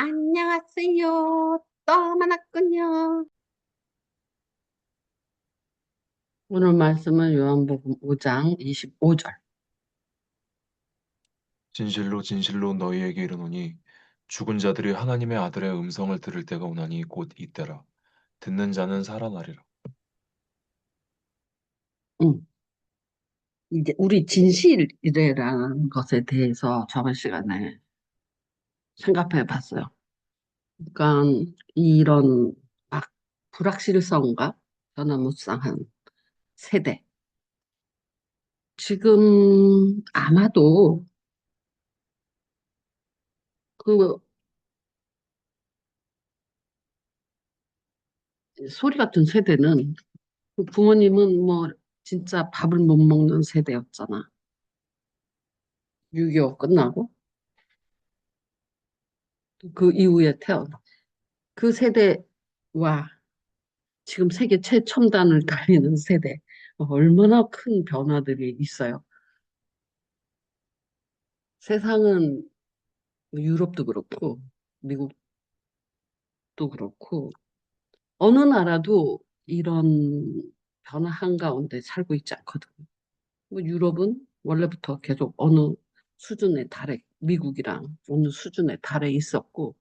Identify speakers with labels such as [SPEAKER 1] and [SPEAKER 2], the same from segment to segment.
[SPEAKER 1] 안녕하세요. 또 만났군요. 오늘 말씀은 요한복음 5장 25절.
[SPEAKER 2] 진실로 진실로 너희에게 이르노니 죽은 자들이 하나님의 아들의 음성을 들을 때가 오나니 곧 이때라. 듣는 자는 살아나리라.
[SPEAKER 1] 이제 우리 진실이라는 것에 대해서 저번 시간에 생각해 봤어요. 그러니까 이런 막 불확실성과 변화무쌍한 세대. 지금 아마도 그 소리 같은 세대는 그 부모님은 뭐 진짜 밥을 못 먹는 세대였잖아. 6.25 끝나고 그 이후에 태어나. 그 세대와 지금 세계 최첨단을 달리는 세대, 얼마나 큰 변화들이 있어요. 세상은 유럽도 그렇고, 미국도 그렇고, 어느 나라도 이런 변화 한가운데 살고 있지 않거든요. 뭐 유럽은 원래부터 계속 어느 수준의 달에, 미국이랑 어느 수준의 달에 있었고,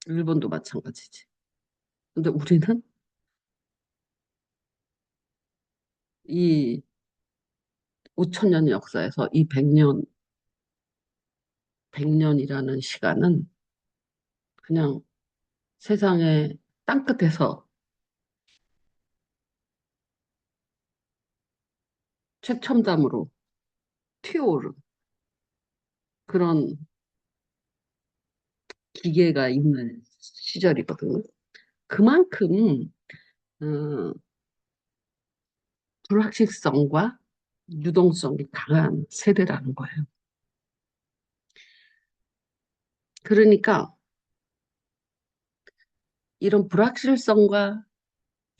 [SPEAKER 1] 일본도 마찬가지지. 근데 우리는 이 5천 년의 역사에서 이 100년이라는 시간은 그냥 세상의 땅끝에서 최첨단으로 튀어오른 그런 기계가 있는 시절이거든요. 그만큼 어, 불확실성과 유동성이 강한 세대라는 거예요. 그러니까 이런 불확실성과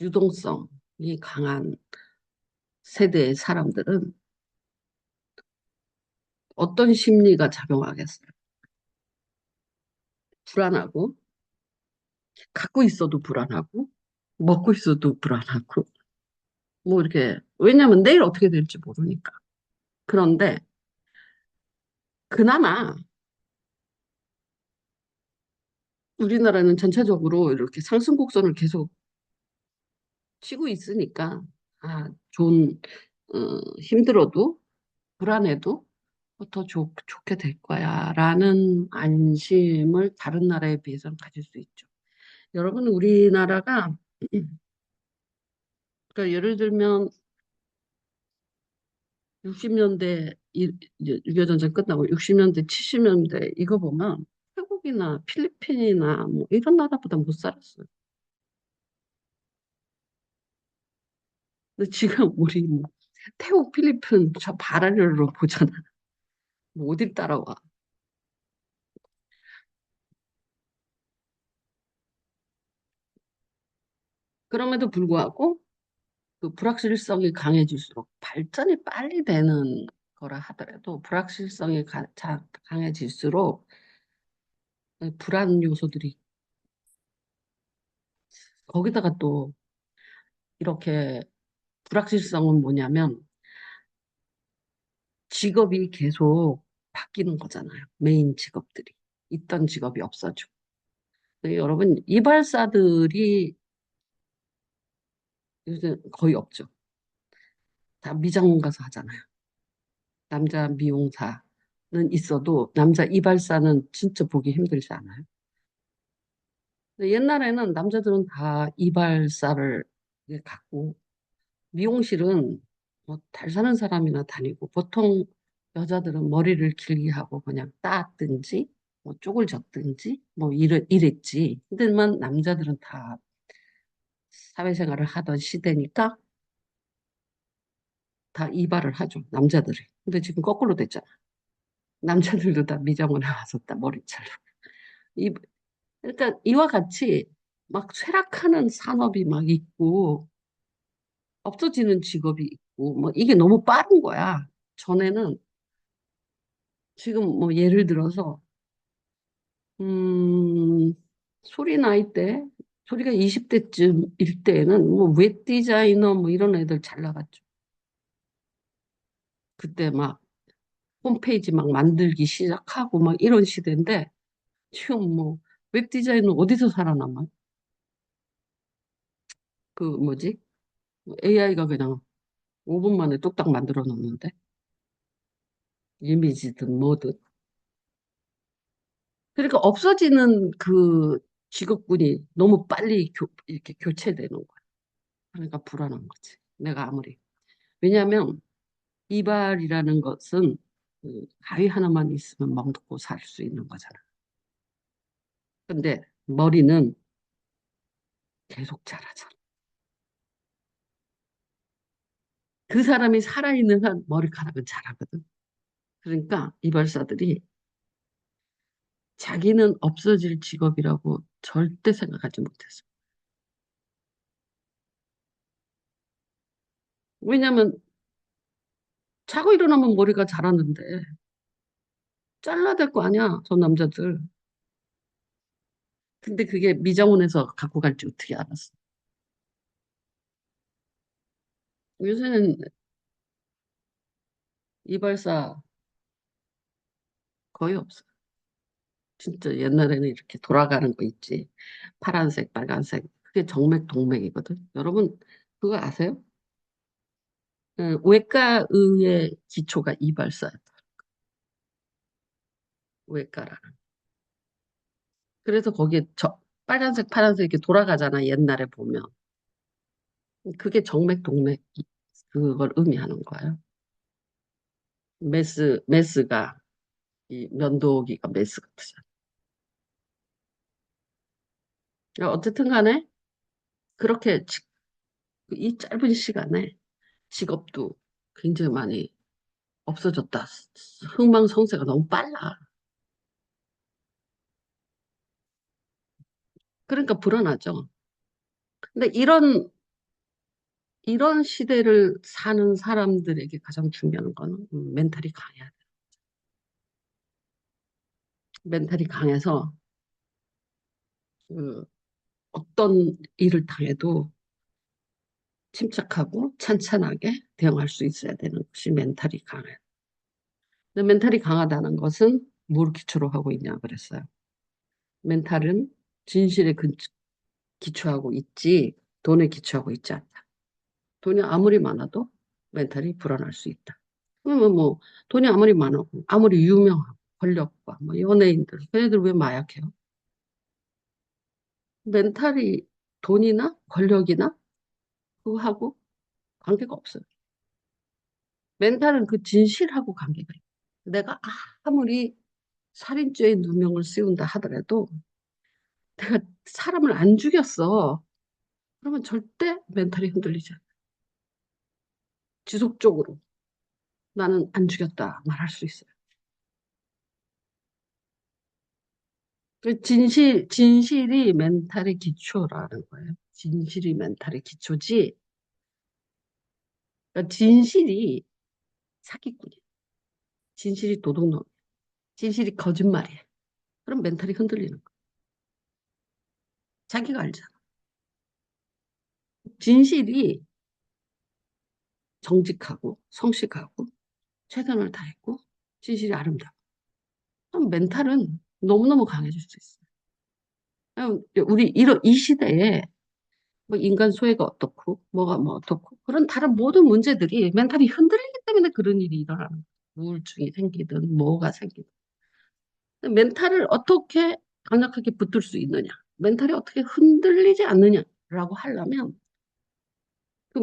[SPEAKER 1] 유동성이 강한 세대의 사람들은 어떤 심리가 작용하겠어요? 불안하고, 갖고 있어도 불안하고, 먹고 있어도 불안하고, 뭐 이렇게, 왜냐면 내일 어떻게 될지 모르니까. 그런데 그나마 우리나라는 전체적으로 이렇게 상승 곡선을 계속 치고 있으니까, 좋은, 힘들어도, 불안해도 좋게 될 거야, 라는 안심을 다른 나라에 비해서는 가질 수 있죠. 여러분, 우리나라가, 그러니까 예를 들면 60년대, 6.25 전쟁 끝나고 60년대, 70년대 이거 보면 태국이나 필리핀이나 뭐 이런 나라보다 못 살았어요. 근데 지금 우리 뭐 태국, 필리핀 저 바라르르 보잖아. 뭐 어딜 따라와. 그럼에도 불구하고 그 불확실성이 강해질수록 발전이 빨리 되는 거라 하더라도 불확실성이 강해질수록 불안 요소들이 거기다가 또 이렇게 불확실성은 뭐냐면 직업이 계속 바뀌는 거잖아요. 메인 직업들이. 있던 직업이 없어지고. 여러분, 이발사들이 요새 거의 없죠. 다 미장 가서 하잖아요. 남자 미용사는 있어도 남자 이발사는 진짜 보기 힘들지 않아요? 근데 옛날에는 남자들은 다 이발사를 이제 갖고 미용실은 뭐 잘 사는 사람이나 다니고 보통 여자들은 머리를 길게 하고 그냥 따든지 뭐 쪽을 졌든지 뭐 이랬지. 근데만 남자들은 다 사회생활을 하던 시대니까 다 이발을 하죠. 남자들이. 근데 지금 거꾸로 됐잖아. 남자들도 다 미장원에 와서 다 머리 잘라. 이, 그러니까 이와 같이 막 쇠락하는 산업이 막 있고 없어지는 직업이 있고 뭐 이게 너무 빠른 거야. 전에는 지금 뭐 예를 들어서 음, 소리 나이 때, 소리가 20대쯤일 때에는 뭐 웹 디자이너 뭐 이런 애들 잘 나갔죠. 그때 막 홈페이지 막 만들기 시작하고 막 이런 시대인데 지금 뭐 웹 디자이너 어디서 살아남아요? 그 뭐지? AI가 그냥 5분 만에 뚝딱 만들어 놓는데 이미지든 뭐든. 그러니까 없어지는 그 직업군이 너무 빨리 이렇게 교체되는 거야. 그러니까 불안한 거지. 내가 아무리. 왜냐하면 이발이라는 것은 그 가위 하나만 있으면 먹고 살 수 있는 거잖아. 근데 머리는 계속 자라잖아. 그 사람이 살아있는 한 머리카락은 자라거든. 그러니까 이발사들이 자기는 없어질 직업이라고 절대 생각하지 못했어. 왜냐면 자고 일어나면 머리가 자랐는데 잘라야 될 거 아니야, 저 남자들. 근데 그게 미장원에서 갖고 갈지 어떻게 알았어. 요새는 이발사 거의 없어. 진짜 옛날에는 이렇게 돌아가는 거 있지. 파란색, 빨간색. 그게 정맥, 동맥이거든. 여러분, 그거 아세요? 외과의의 기초가 이발사였다. 외과라는. 그래서 거기에 빨간색, 파란색 이렇게 돌아가잖아. 옛날에 보면. 그게 정맥, 동맥, 그걸 의미하는 거예요. 메스가, 이 면도기가 메스 같으잖아. 어쨌든 간에, 그렇게 이 짧은 시간에 직업도 굉장히 많이 없어졌다. 흥망성쇠가 너무 빨라. 그러니까 불안하죠. 근데 이런 시대를 사는 사람들에게 가장 중요한 거는 멘탈이 강해야 돼. 멘탈이 강해서 그 어떤 일을 당해도 침착하고 찬찬하게 대응할 수 있어야 되는 것이 멘탈이 강해. 근데 멘탈이 강하다는 것은 뭘 기초로 하고 있냐 그랬어요. 멘탈은 진실에 기초하고 있지 돈에 기초하고 있지 않다. 돈이 아무리 많아도 멘탈이 불안할 수 있다. 그러면 뭐 돈이 아무리 많고 아무리 유명하고 권력과 뭐 연예인들 걔네들 왜 마약해요? 멘탈이 돈이나 권력이나 그거하고 관계가 없어요. 멘탈은 그 진실하고 관계가 있어요. 내가 아무리 살인죄에 누명을 씌운다 하더라도 내가 사람을 안 죽였어. 그러면 절대 멘탈이 흔들리지 않아. 지속적으로 나는 안 죽였다 말할 수 있어요. 진실이 멘탈의 기초라는 거예요. 진실이 멘탈의 기초지. 그러니까 진실이 사기꾼이야. 진실이 도둑놈. 진실이 거짓말이야. 그럼 멘탈이 흔들리는 거야. 자기가 알잖아. 진실이 정직하고 성실하고 최선을 다했고 진실이 아름다워. 그럼 멘탈은 너무너무 강해질 수 있어요. 우리 이 시대에 뭐 인간 소외가 어떻고 뭐가 뭐 어떻고 그런 다른 모든 문제들이 멘탈이 흔들리기 때문에 그런 일이 일어나는 거예요. 우울증이 생기든 뭐가 생기든 멘탈을 어떻게 강력하게 붙들 수 있느냐 멘탈이 어떻게 흔들리지 않느냐라고 하려면 그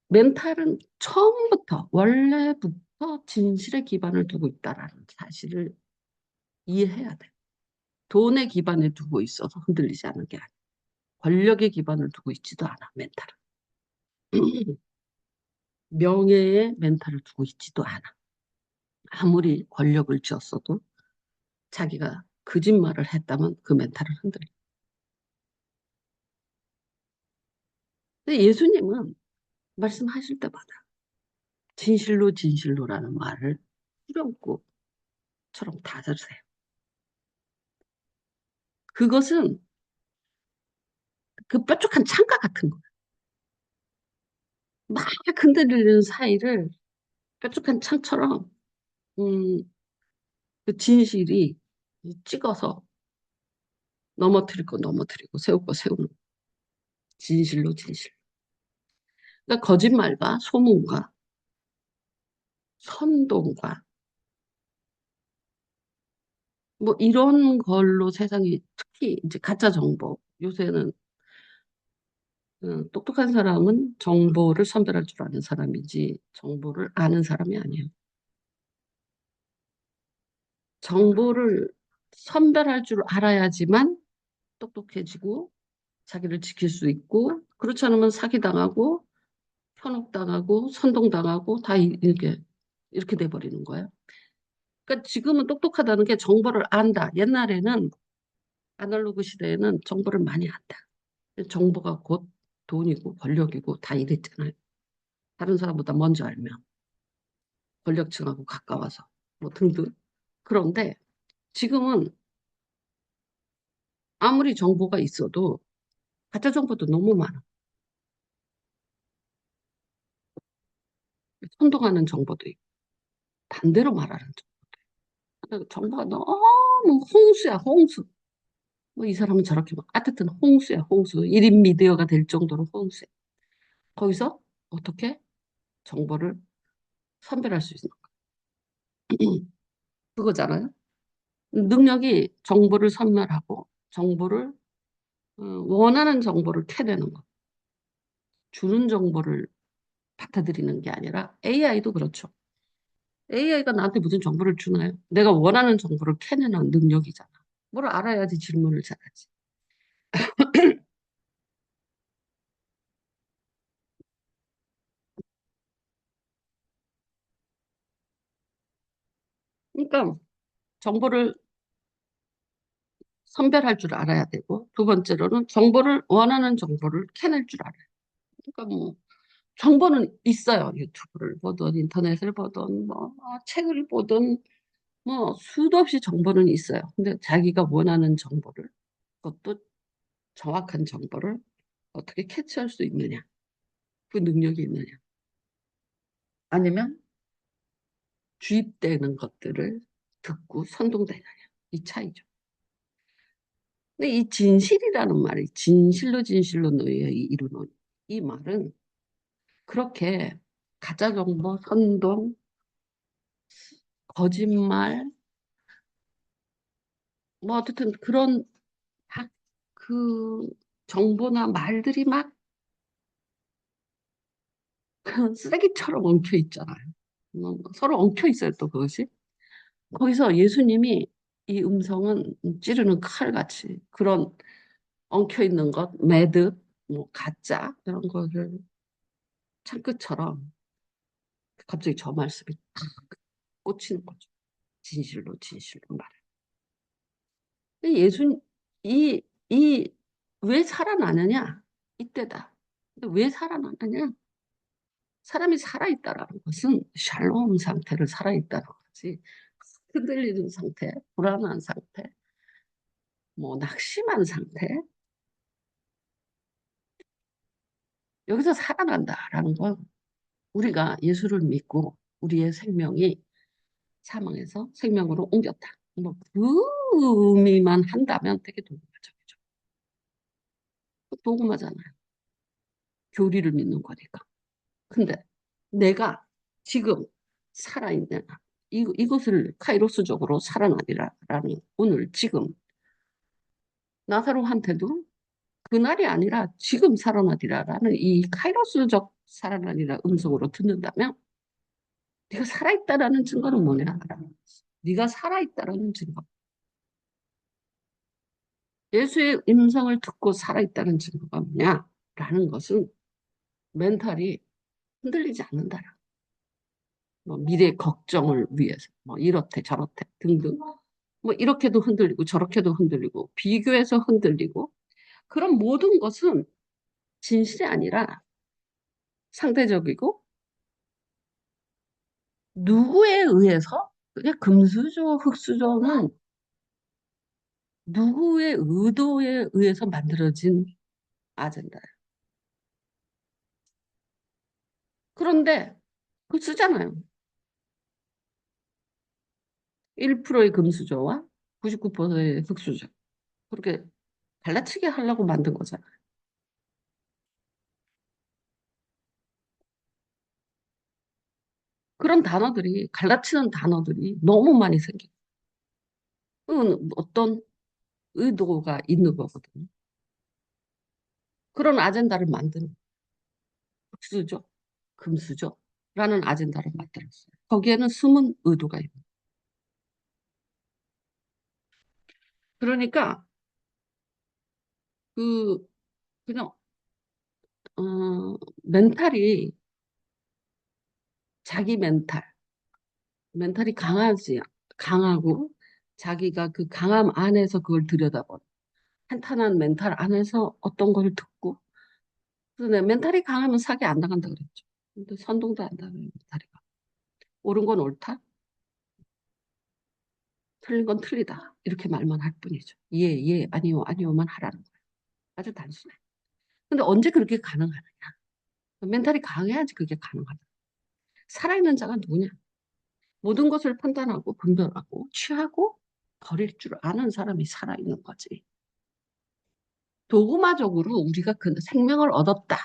[SPEAKER 1] 멘탈은 처음부터 원래부터 진실에 기반을 두고 있다라는 사실을 이해해야 돼. 돈에 기반을 두고 있어서 흔들리지 않는 게 아니야. 권력에 기반을 두고 있지도 않아 멘탈은. 명예에 멘탈을 두고 있지도 않아. 아무리 권력을 쥐었어도 자기가 거짓말을 했다면 그 멘탈을 흔들려. 근데 예수님은 말씀하실 때마다 진실로라는 말을 후렴구처럼 다 들으세요. 그것은 그 뾰족한 창가 같은 거. 막 흔들리는 사이를 뾰족한 창처럼, 음, 그 진실이 찍어서 넘어뜨릴 거 넘어뜨리고 세울 거 세우는 진실로 진실. 그러니까 거짓말과 소문과 선동과 뭐 이런 걸로 세상이 특히 이제 가짜 정보 요새는 똑똑한 사람은 정보를 선별할 줄 아는 사람이지 정보를 아는 사람이 아니에요. 정보를 선별할 줄 알아야지만 똑똑해지고 자기를 지킬 수 있고 그렇지 않으면 사기당하고 현혹당하고 선동당하고 다 이렇게 돼버리는 거예요. 그러니까 지금은 똑똑하다는 게 정보를 안다. 옛날에는 아날로그 시대에는 정보를 많이 안다. 정보가 곧 돈이고 권력이고 다 이랬잖아요. 다른 사람보다 먼저 알면 권력층하고 가까워서 뭐 등등. 그런데 지금은 아무리 정보가 있어도 가짜 정보도 너무 많아. 선동하는 정보도 있고 반대로 말하는 정보가 너무 홍수야 홍수. 뭐 이 사람은 저렇게 막 하여튼 홍수야 홍수. 1인 미디어가 될 정도로 홍수야. 거기서 어떻게 정보를 선별할 수 있는 그거잖아요. 능력이 정보를 선별하고 정보를 원하는 정보를 캐내는 거. 주는 정보를 받아들이는 게 아니라 AI도 그렇죠. AI가 나한테 무슨 정보를 주나요? 내가 원하는 정보를 캐내는 능력이잖아. 뭘 알아야지 질문을 잘하지. 그러니까 정보를 선별할 줄 알아야 되고 두 번째로는 정보를 원하는 정보를 캐낼 줄 알아요. 그러니까 뭐 정보는 있어요. 유튜브를 보든 인터넷을 보든 뭐 책을 보든 뭐 수도 없이 정보는 있어요. 근데 자기가 원하는 정보를 그것도 정확한 정보를 어떻게 캐치할 수 있느냐, 그 능력이 있느냐, 아니면 주입되는 것들을 듣고 선동되느냐, 이 차이죠. 근데 이 진실이라는 말이 진실로 진실로 너희의 이루노니 이 말은 그렇게 가짜 정보, 선동, 거짓말, 뭐 어쨌든 그런 막 그 정보나 말들이 막 쓰레기처럼 엉켜 있잖아요. 서로 엉켜 있어요, 또 그것이. 거기서 예수님이 이 음성은 찌르는 칼같이 그런 엉켜 있는 것, 매듭, 뭐 가짜 이런 거를 창끝처럼 갑자기 저 말씀이 탁 꽂히는 거죠. 진실로 진실로 말해. 예수 이 이 왜 살아나느냐? 이때다. 왜 살아나느냐? 사람이 살아있다라는 것은 샬롬 상태를 살아있다는 거지. 흔들리는 상태, 불안한 상태, 뭐 낙심한 상태, 여기서 살아난다라는 건 우리가 예수를 믿고 우리의 생명이 사망에서 생명으로 옮겼다. 뭐 그 의미만 한다면 되게 도구마죠. 그죠? 도구마잖아요. 교리를 믿는 거니까. 근데 내가 지금 살아있는 이것을 카이로스적으로 살아나리라라는 오늘 지금 나사로한테도 그날이 아니라 지금 살아나리라라는 이 카이로스적 살아나리라 음성으로 듣는다면 네가 살아있다라는 증거는 뭐냐? 네가 살아있다라는 증거. 예수의 음성을 듣고 살아있다는 증거가 뭐냐? 라는 것은 멘탈이 흔들리지 않는다라. 뭐 미래 걱정을 위해서 뭐 이렇대 저렇대 등등 뭐 이렇게도 흔들리고 저렇게도 흔들리고 비교해서 흔들리고 그런 모든 것은 진실이 아니라 상대적이고 누구에 의해서 그게 금수저 흑수저는 누구의 의도에 의해서 만들어진 아젠다예요. 그런데 그거 쓰잖아요. 1%의 금수저와 99%의 흑수저. 그렇게 갈라치게 하려고 만든 거잖아요. 그런 단어들이, 갈라치는 단어들이 너무 많이 생겨요. 그건 어떤 의도가 있는 거거든요. 그런 아젠다를 만드는 흑수저, 금수저라는 아젠다를 만들었어요. 거기에는 숨은 의도가 있는. 그러니까 그 그냥 멘탈이 자기 멘탈이 강하고 자기가 그 강함 안에서 그걸 들여다보는 탄탄한 멘탈 안에서 어떤 걸 듣고 그래서 내 멘탈이 강하면 사기 안 나간다 그랬죠. 근데 선동도 안 당해요, 멘탈이가. 옳은 건 옳다, 틀린 건 틀리다 이렇게 말만 할 뿐이죠. 예, 예, 아니요, 아니요만 하라는 거예요. 아주 단순해. 근데 언제 그렇게 가능하느냐? 멘탈이 강해야지 그게 가능하다. 살아있는 자가 누구냐? 모든 것을 판단하고 분별하고 취하고 버릴 줄 아는 사람이 살아있는 거지. 도구마적으로 우리가 그 생명을 얻었다.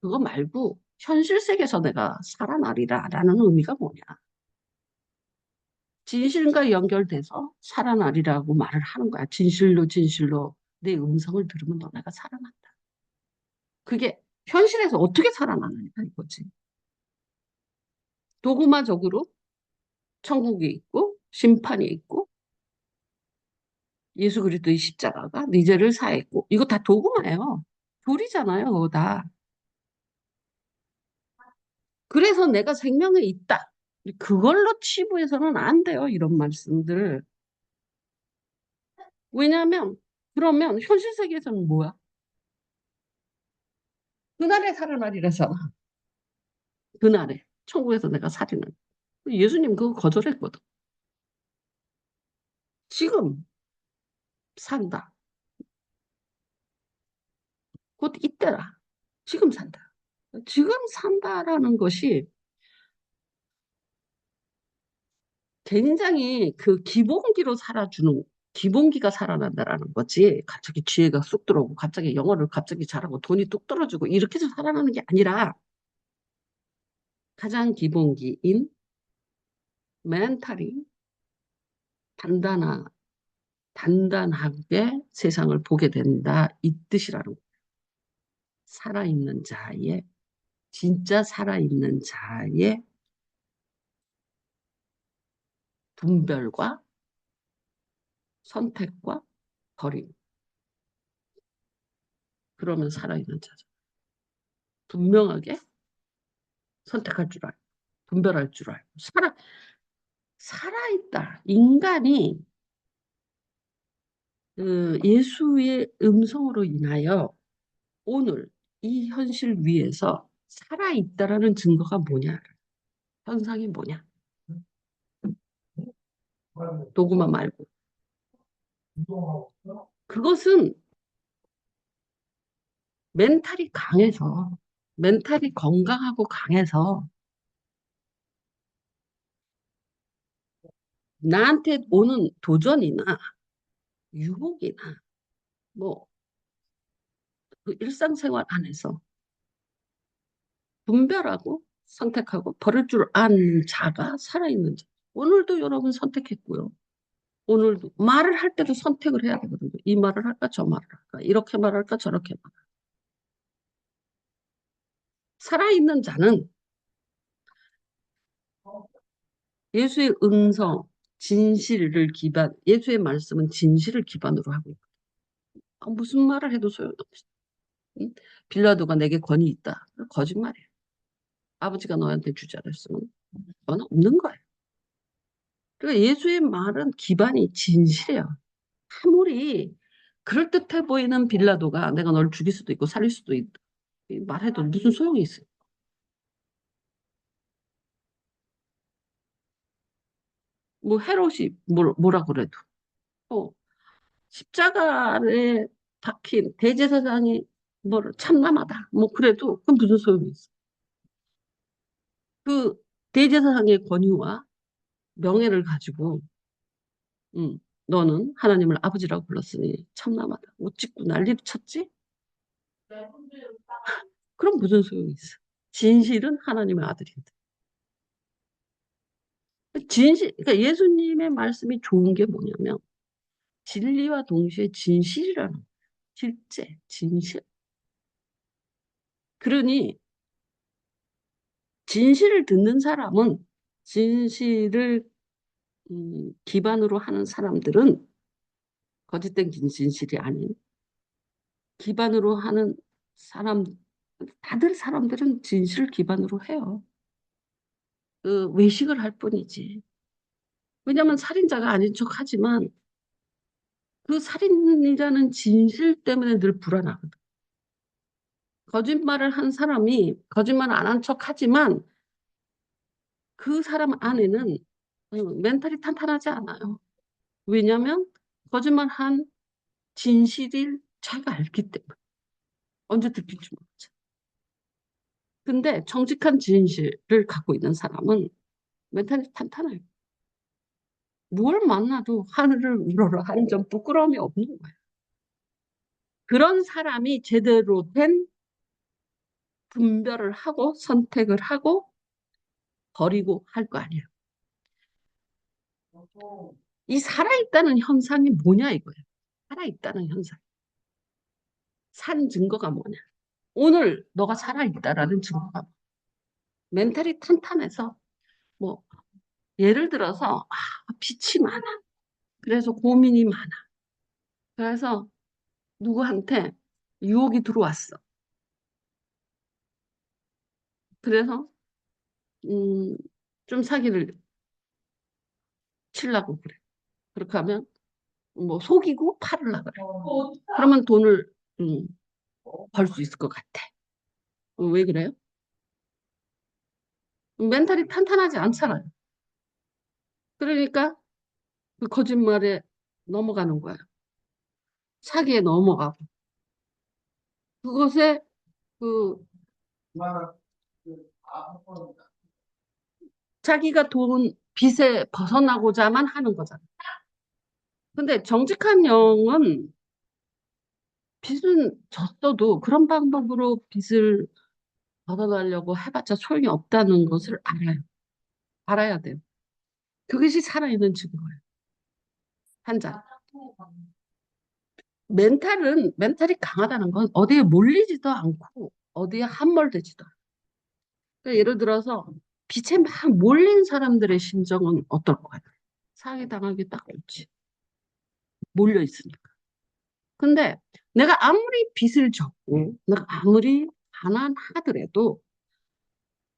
[SPEAKER 1] 그거 말고 현실 세계에서 내가 살아나리라라는 의미가 뭐냐. 진실과 연결돼서 살아나리라고 말을 하는 거야. 진실로 진실로 내 음성을 들으면 너네가 살아난다. 그게 현실에서 어떻게 살아나느냐 이거지. 도구마적으로 천국이 있고 심판이 있고 예수 그리스도의 십자가가 네 죄를 사했고 이거 다 도구마예요. 교리잖아요, 그거 다. 그래서 내가 생명에 있다. 그걸로 치부해서는 안 돼요, 이런 말씀들. 왜냐하면 그러면 현실 세계에서는 뭐야? 그날에 살아나리라잖아. 그날에 천국에서 내가 살이는. 예수님 그거 거절했거든. 지금 산다. 곧 이때라. 지금 산다. 지금 산다라는 것이 굉장히 그 기본기로 살아주는 기본기가 살아난다라는 거지. 갑자기 지혜가 쑥 들어오고 갑자기 영어를 갑자기 잘하고 돈이 뚝 떨어지고 이렇게 해서 살아나는 게 아니라 가장 기본기인 멘탈이 단단하, 단단하게 세상을 보게 된다. 이 뜻이라는 거예요. 살아있는 자의, 진짜 살아있는 자의 분별과 선택과 버림. 그러면 살아있는 자죠. 분명하게 선택할 줄 알고, 분별할 줄 알고. 살아있다. 인간이 그 예수의 음성으로 인하여 오늘 이 현실 위에서 살아있다라는 증거가 뭐냐? 현상이 뭐냐? 도구만 말고. 그것은 멘탈이 강해서, 멘탈이 건강하고 강해서 나한테 오는 도전이나 유혹이나 뭐 그 일상생활 안에서 분별하고 선택하고 버릴 줄 아는 자가 살아있는 자. 오늘도 여러분 선택했고요. 오늘도 말을 할 때도 선택을 해야 되거든요. 이 말을 할까 저 말을 할까 이렇게 말할까 저렇게 말. 살아있는 자는 예수의 음성, 진실을 기반, 예수의 말씀은 진실을 기반으로 하고 있고 무슨 말을 해도 소용없어. 응? 빌라도가 내게 권위 있다. 거짓말이에요. 아버지가 너한테 주지 않았으면 너는 없는 거예요. 그러니까 예수의 말은 기반이 진실이에요. 아무리 그럴듯해 보이는 빌라도가 내가 널 죽일 수도 있고 살릴 수도 있다. 말해도 무슨 소용이 있어요. 뭐 헤롯이 뭐라 그래도. 어, 십자가에 박힌 대제사장이 뭐 참남하다. 뭐 그래도 그건 무슨 소용이 있어. 그 대제사장의 권위와 명예를 가지고 음, 너는 하나님을 아버지라고 불렀으니 참남하다. 옷 찢고 난리를 쳤지? 그럼 무슨 소용이 있어? 진실은 하나님의 아들인데. 그러니까 예수님의 말씀이 좋은 게 뭐냐면 진리와 동시에 진실이라는 거예요. 실제, 진실. 그러니 진실을 듣는 사람은 진실을 기반으로 하는 사람들은 거짓된 진실이 아닌 기반으로 하는 사람, 다들 사람들은 진실을 기반으로 해요. 그 외식을 할 뿐이지. 왜냐하면 살인자가 아닌 척 하지만 그 살인이라는 진실 때문에 늘 불안하거든. 거짓말을 한 사람이 거짓말 안 한 척 하지만 그 사람 안에는 멘탈이 탄탄하지 않아요. 왜냐하면 거짓말한 진실을 자기가 알기 때문에 언제 들킬지 모르죠. 근데 정직한 진실을 갖고 있는 사람은 멘탈이 탄탄해요. 뭘 만나도 하늘을 우러러 하는 점 부끄러움이 없는 거예요. 그런 사람이 제대로 된 분별을 하고 선택을 하고 버리고 할 거 아니에요. 이 살아있다는 현상이 뭐냐 이거예요. 살아있다는 현상. 산 증거가 뭐냐. 오늘 너가 살아있다라는 증거가 뭐냐. 멘탈이 탄탄해서 뭐 예를 들어서 빛이 많아. 그래서 고민이 많아. 그래서 누구한테 유혹이 들어왔어. 그래서 음, 좀 사기를 치려고 그래. 그렇게 하면 뭐 속이고 팔으려고 그래. 그러면 돈을 음, 벌 수 있을 것 같아. 왜 그래요? 멘탈이 탄탄하지 않잖아요. 그러니까 그 거짓말에 넘어가는 거예요. 사기에 넘어가고. 그것에 그 자기가 돈 빚에 벗어나고자만 하는 거잖아. 근데 정직한 영은 빚은 졌어도 그런 방법으로 빚을 벗어나려고 해봤자 소용이 없다는 것을 알아요. 알아야 돼요. 그것이 살아있는 증거예요. 한 장. 멘탈이 강하다는 건 어디에 몰리지도 않고 어디에 함몰되지도 않아요. 그러니까 예를 들어서 빛에 막 몰린 사람들의 심정은 어떨 것 같아요? 사기당하기 딱 좋지. 몰려 있으니까. 근데 내가 아무리 빚을 졌고 내가 아무리 가난하더라도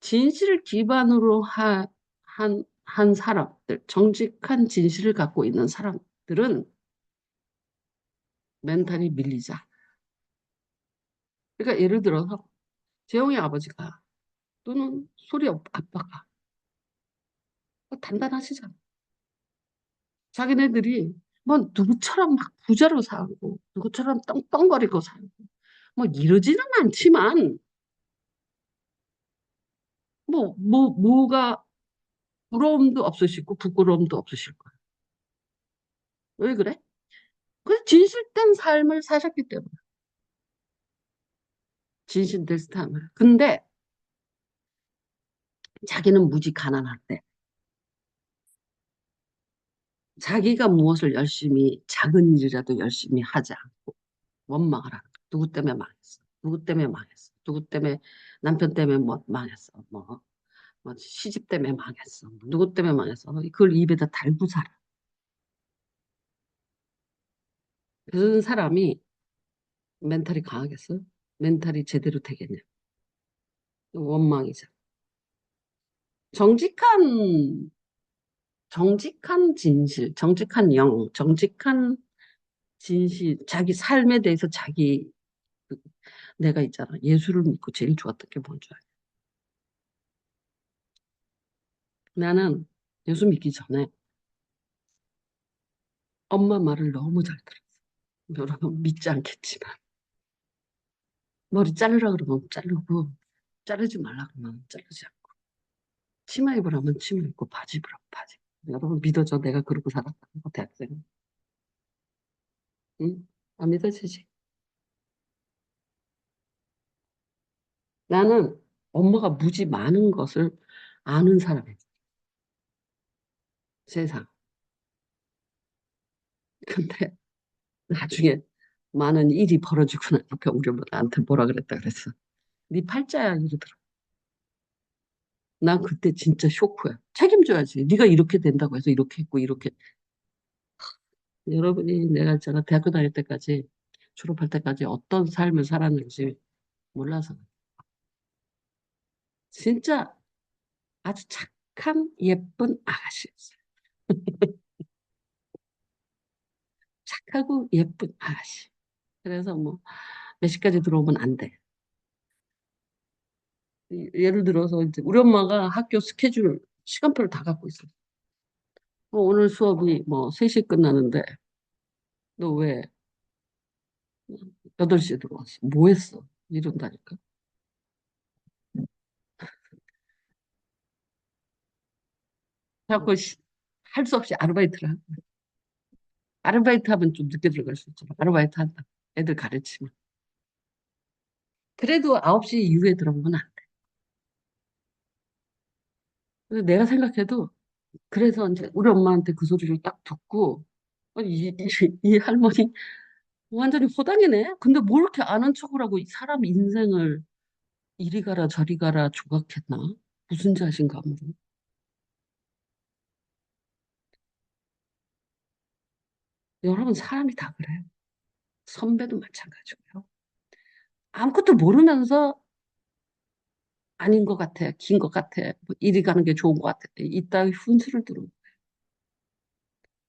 [SPEAKER 1] 진실을 기반으로 한 사람들, 정직한 진실을 갖고 있는 사람들은 멘탈이 밀리자. 그러니까 예를 들어서 재용이 아버지가 또는 소리 아빠가 단단하시잖아. 자기네들이 뭐 누구처럼 막 부자로 살고 누구처럼 떵떵거리고 살고 뭐 이러지는 않지만 뭐가 부러움도 없으시고 부끄러움도 없으실 거예요. 왜 그래? 그 진실된 삶을 사셨기 때문에 진실된 삶을. 근데 자기는 무지 가난한데 자기가 무엇을 열심히 작은 일이라도 열심히 하지 않고 원망을 하는 거야. 누구 때문에 망했어? 누구 때문에 망했어? 누구 때문에 남편 때문에 뭐 망했어? 뭐 시집 때문에 망했어? 뭐 누구 때문에 망했어? 그걸 입에다 달고 살아. 그런 사람이 멘탈이 강하겠어? 멘탈이 제대로 되겠냐? 원망이죠. 정직한 정직한 진실, 정직한 영, 정직한 진실, 자기 삶에 대해서 그- 내가 있잖아. 예수를 믿고 제일 좋았던 게 뭔 줄 알아? 나는 예수 믿기 전에 엄마 말을 너무 잘 들었어. 여러분 믿지 않겠지만 머리 자르라 그러면 자르고 자르지 말라 그러면 자르지 않고 치마 입으라면 치마 입고 바지 입으라면 바지. 여러분 믿어줘. 내가 그러고 살았다는 거 대학생. 응? 안 믿어지지? 나는 엄마가 무지 많은 것을 아는 사람이야. 세상. 근데 나중에 많은 일이 벌어지고 나니까 우리 엄마 나한테 뭐라 그랬다 그랬어. 네 팔자야 이러더라. 난 그때 진짜 쇼크야. 책임져야지. 네가 이렇게 된다고 해서 이렇게 했고 이렇게. 여러분이 내가 있잖아 대학교 다닐 때까지 졸업할 때까지 어떤 삶을 살았는지 몰라서 진짜 아주 착한 예쁜 아가씨였어요. 착하고 예쁜 아가씨. 그래서 뭐 몇 시까지 들어오면 안 돼. 예를 들어서 이제 우리 엄마가 학교 스케줄 시간표를 다 갖고 있어. 오늘 수업이 뭐 3시에 끝나는데 너 왜 8시에 들어왔어? 뭐 했어? 이런다니까. 자꾸 할 수 없이 아르바이트를 한 거야. 아르바이트 하면 좀 늦게 들어갈 수 있잖아. 아르바이트 한다. 애들 가르치면. 그래도 9시 이후에 들어오면 안 돼. 그래서 내가 생각해도 그래서 이제 우리 엄마한테 그 소리를 딱 듣고 아니, 이 할머니 완전히 호당이네. 근데 뭘 이렇게 아는 척을 하고 이 사람 인생을 이리 가라 저리 가라 조각했나? 무슨 자신감으로? 여러분 사람이 다 그래요. 선배도 마찬가지고요. 아무것도 모르면서 아닌 것 같아, 긴 것 같아, 뭐 이리 가는 게 좋은 것 같아. 이따위 훈수를 두는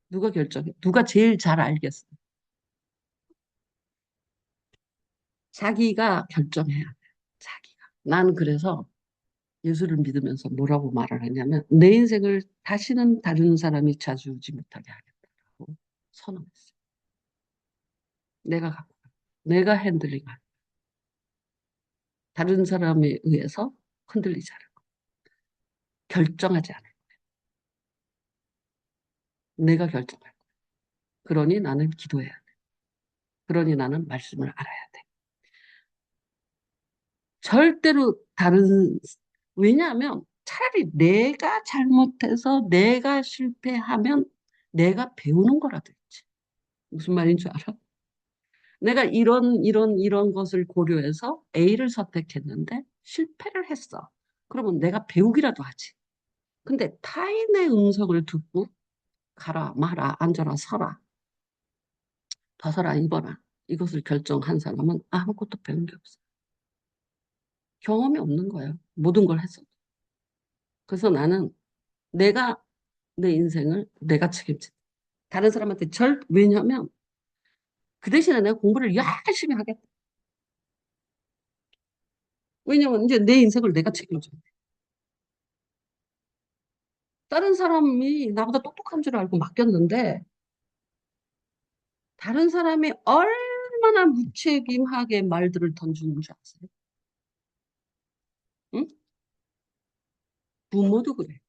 [SPEAKER 1] 누가 결정해? 누가 제일 잘 알겠어? 자기가 결정해야 돼. 자기가. 나는 그래서 예수를 믿으면서 뭐라고 말을 하냐면 내 인생을 다시는 다른 사람이 좌지우지 못하게 하겠다고 선언했어요. 내가 갖고 가. 내가 핸들링할. 다른 사람에 의해서 흔들리지 않을 거. 결정하지 않을. 내가 결정할 거야. 그러니 나는 기도해야 돼. 그러니 나는 말씀을 알아야 돼. 절대로 다른 왜냐하면 차라리 내가 잘못해서 내가 실패하면 내가 배우는 거라도 있지. 무슨 말인 줄 알아? 내가 이런 것을 고려해서 A를 선택했는데 실패를 했어. 그러면 내가 배우기라도 하지. 근데 타인의 음성을 듣고 가라, 마라, 앉아라, 서라, 벗어라, 입어라. 이것을 결정한 사람은 아무것도 배운 게 없어. 경험이 없는 거예요. 모든 걸 했어. 그래서 나는 내가 내 인생을 내가 책임져. 다른 사람한테 왜냐면 그 대신에 내가 공부를 열심히 하겠다. 왜냐면 이제 내 인생을 내가 책임져. 다른 사람이 나보다 똑똑한 줄 알고 맡겼는데 다른 사람이 얼마나 무책임하게 말들을 던지는 줄 아세요? 응? 부모도 그래.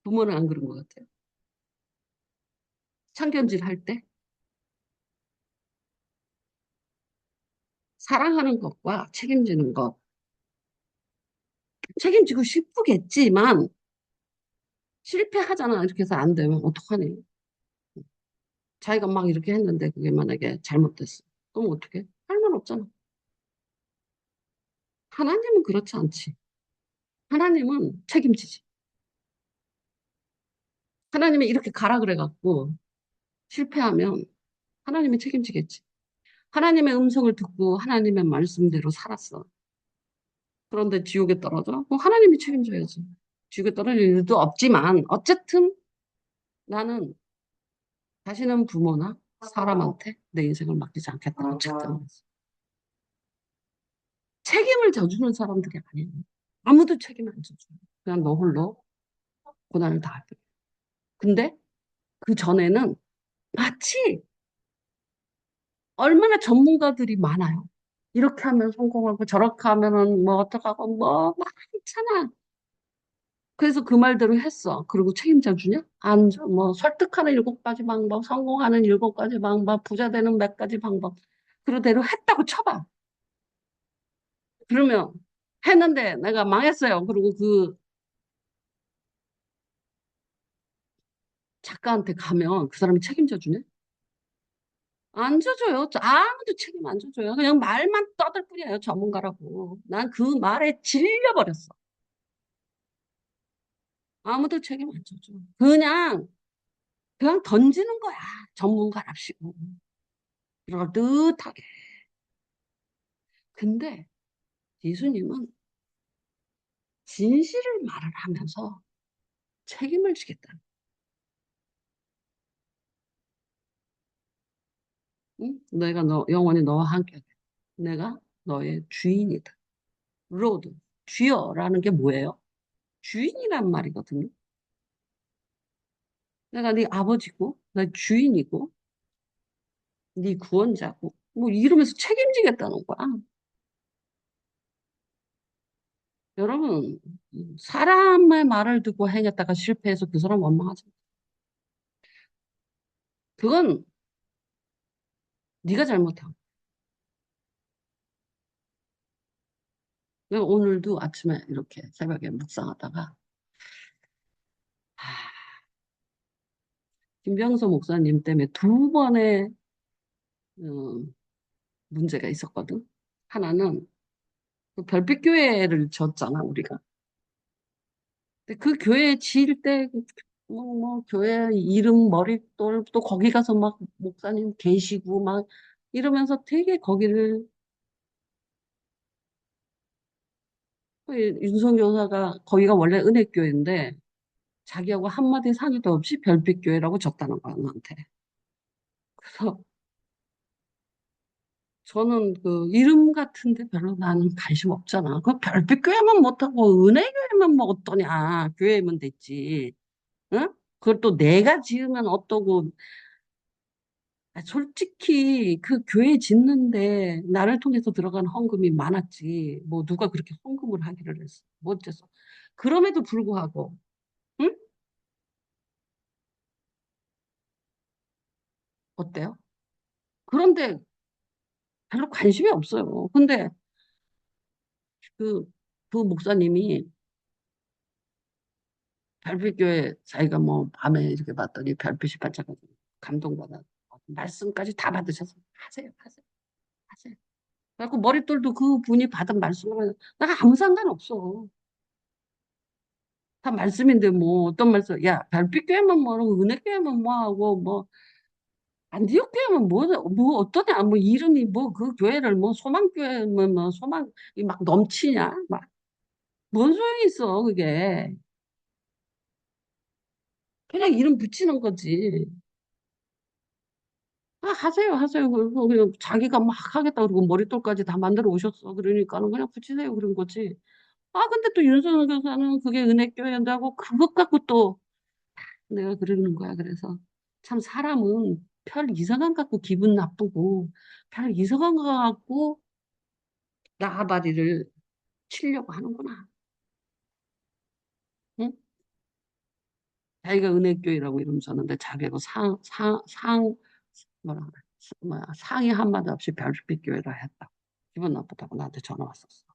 [SPEAKER 1] 부모는 안 그런 것 같아요. 참견질 할 때 사랑하는 것과 책임지는 것. 책임지고 싶겠지만 실패하잖아. 이렇게 해서 안 되면 어떡하니? 자기가 막 이렇게 했는데 그게 만약에 잘못됐어. 그럼 어떡해? 할 말 없잖아. 하나님은 그렇지 않지. 하나님은 책임지지. 하나님이 이렇게 가라 그래갖고 실패하면 하나님이 책임지겠지. 하나님의 음성을 듣고 하나님의 말씀대로 살았어. 그런데 지옥에 떨어져? 그럼 하나님이 책임져야지. 지옥에 떨어질 일도 없지만 어쨌든 나는 다시는 부모나 사람한테 내 인생을 맡기지 않겠다고 작정했어. 책임을 져주는 사람들이 아니에요. 아무도 책임 안 져줘. 그냥 너 홀로 고난을 다 할 거야. 근데 그 전에는 마치 얼마나 전문가들이 많아요. 이렇게 하면 성공하고 저렇게 하면은 뭐 어떡하고 뭐 많잖아. 그래서 그 말대로 했어. 그리고 책임져 주냐? 안 줘. 뭐 설득하는 7가지 방법, 성공하는 7가지 방법, 부자 되는 몇 가지 방법. 그대로 했다고 쳐봐. 그러면 했는데 내가 망했어요. 그리고 그 작가한테 가면 그 사람이 책임져 주네? 안 져줘요. 아무도 책임 안 져줘요. 그냥 말만 떠들 뿐이에요. 전문가라고. 난 그 말에 질려버렸어. 아무도 책임 안 져줘. 그냥 던지는 거야. 전문가랍시고. 그럴듯하게. 근데 예수님은 진실을 말을 하면서 책임을 지겠다. 응? 내가 영원히 너와 함께. 내가 너의 주인이다. 로드. 주여라는 게 뭐예요? 주인이란 말이거든요. 내가 네 아버지고, 내 주인이고, 네 구원자고, 뭐 이러면서 책임지겠다는 거야. 여러분, 사람의 말을 듣고 행했다가 실패해서 그 사람 원망하지. 그건 네가 잘못한. 내가 오늘도 아침에 이렇게 새벽에 묵상하다가 아, 김병서 목사님 때문에 2번의 어, 문제가 있었거든. 하나는 그 별빛교회를 졌잖아 우리가. 근데 그 교회 지을 때 교회 이름 머릿돌 또 거기 가서 막 목사님 계시고 막 이러면서 되게 거기를 윤성 교사가 거기가 원래 은혜교회인데 자기하고 한마디 상의도 없이 별빛교회라고 적다는 거야 나한테. 그래서 저는 그 이름 같은데 별로 나는 관심 없잖아. 그 별빛교회만 못하고 은혜교회만 뭐 어떠냐. 교회면 됐지. 응? 그걸 또 내가 지으면 어떠고. 솔직히 그 교회 짓는데 나를 통해서 들어간 헌금이 많았지. 뭐 누가 그렇게 헌금을 하기를 했어. 뭐 어째서. 그럼에도 불구하고, 응? 어때요? 그런데 별로 관심이 없어요. 근데 그, 그 목사님이 별빛교회 자기가 뭐 밤에 이렇게 봤더니 별빛이 반짝거리고 감동받아. 말씀까지 다 받으셔서 하세요, 하세요, 하세요. 그래갖고 머릿돌도 그 분이 받은 말씀으로 내가 아무 상관없어. 다 말씀인데 뭐 어떤 말씀, 야, 별빛교회만 뭐하고 은혜교회만 뭐하고 뭐 안디옥교회만 뭐 어떠냐, 뭐 이름이 뭐 그 교회를 뭐 소망교회면 뭐 소망이 막 넘치냐, 막 뭔 소용이 있어 그게. 그냥 이름 붙이는 거지. 아, 하세요, 하세요. 그리고 그냥 자기가 막 하겠다 그러고 머릿돌까지 다 만들어 오셨어. 그러니까는 그냥 붙이세요. 그런 거지. 아, 근데 또 윤석열 교사는 그게 은혜교회인다고 그것 갖고 또 내가 그러는 거야. 그래서 참 사람은 별 이상한 거 갖고 기분 나쁘고 별 이상한 거 갖고 나가다리를 치려고 하는구나. 응? 자기가 은혜교회라고 이러면서는데 자기가 뭐라 그래. 상의 한마디 없이 별빛 교회라 했다. 기분 나쁘다고 나한테 전화 왔었어.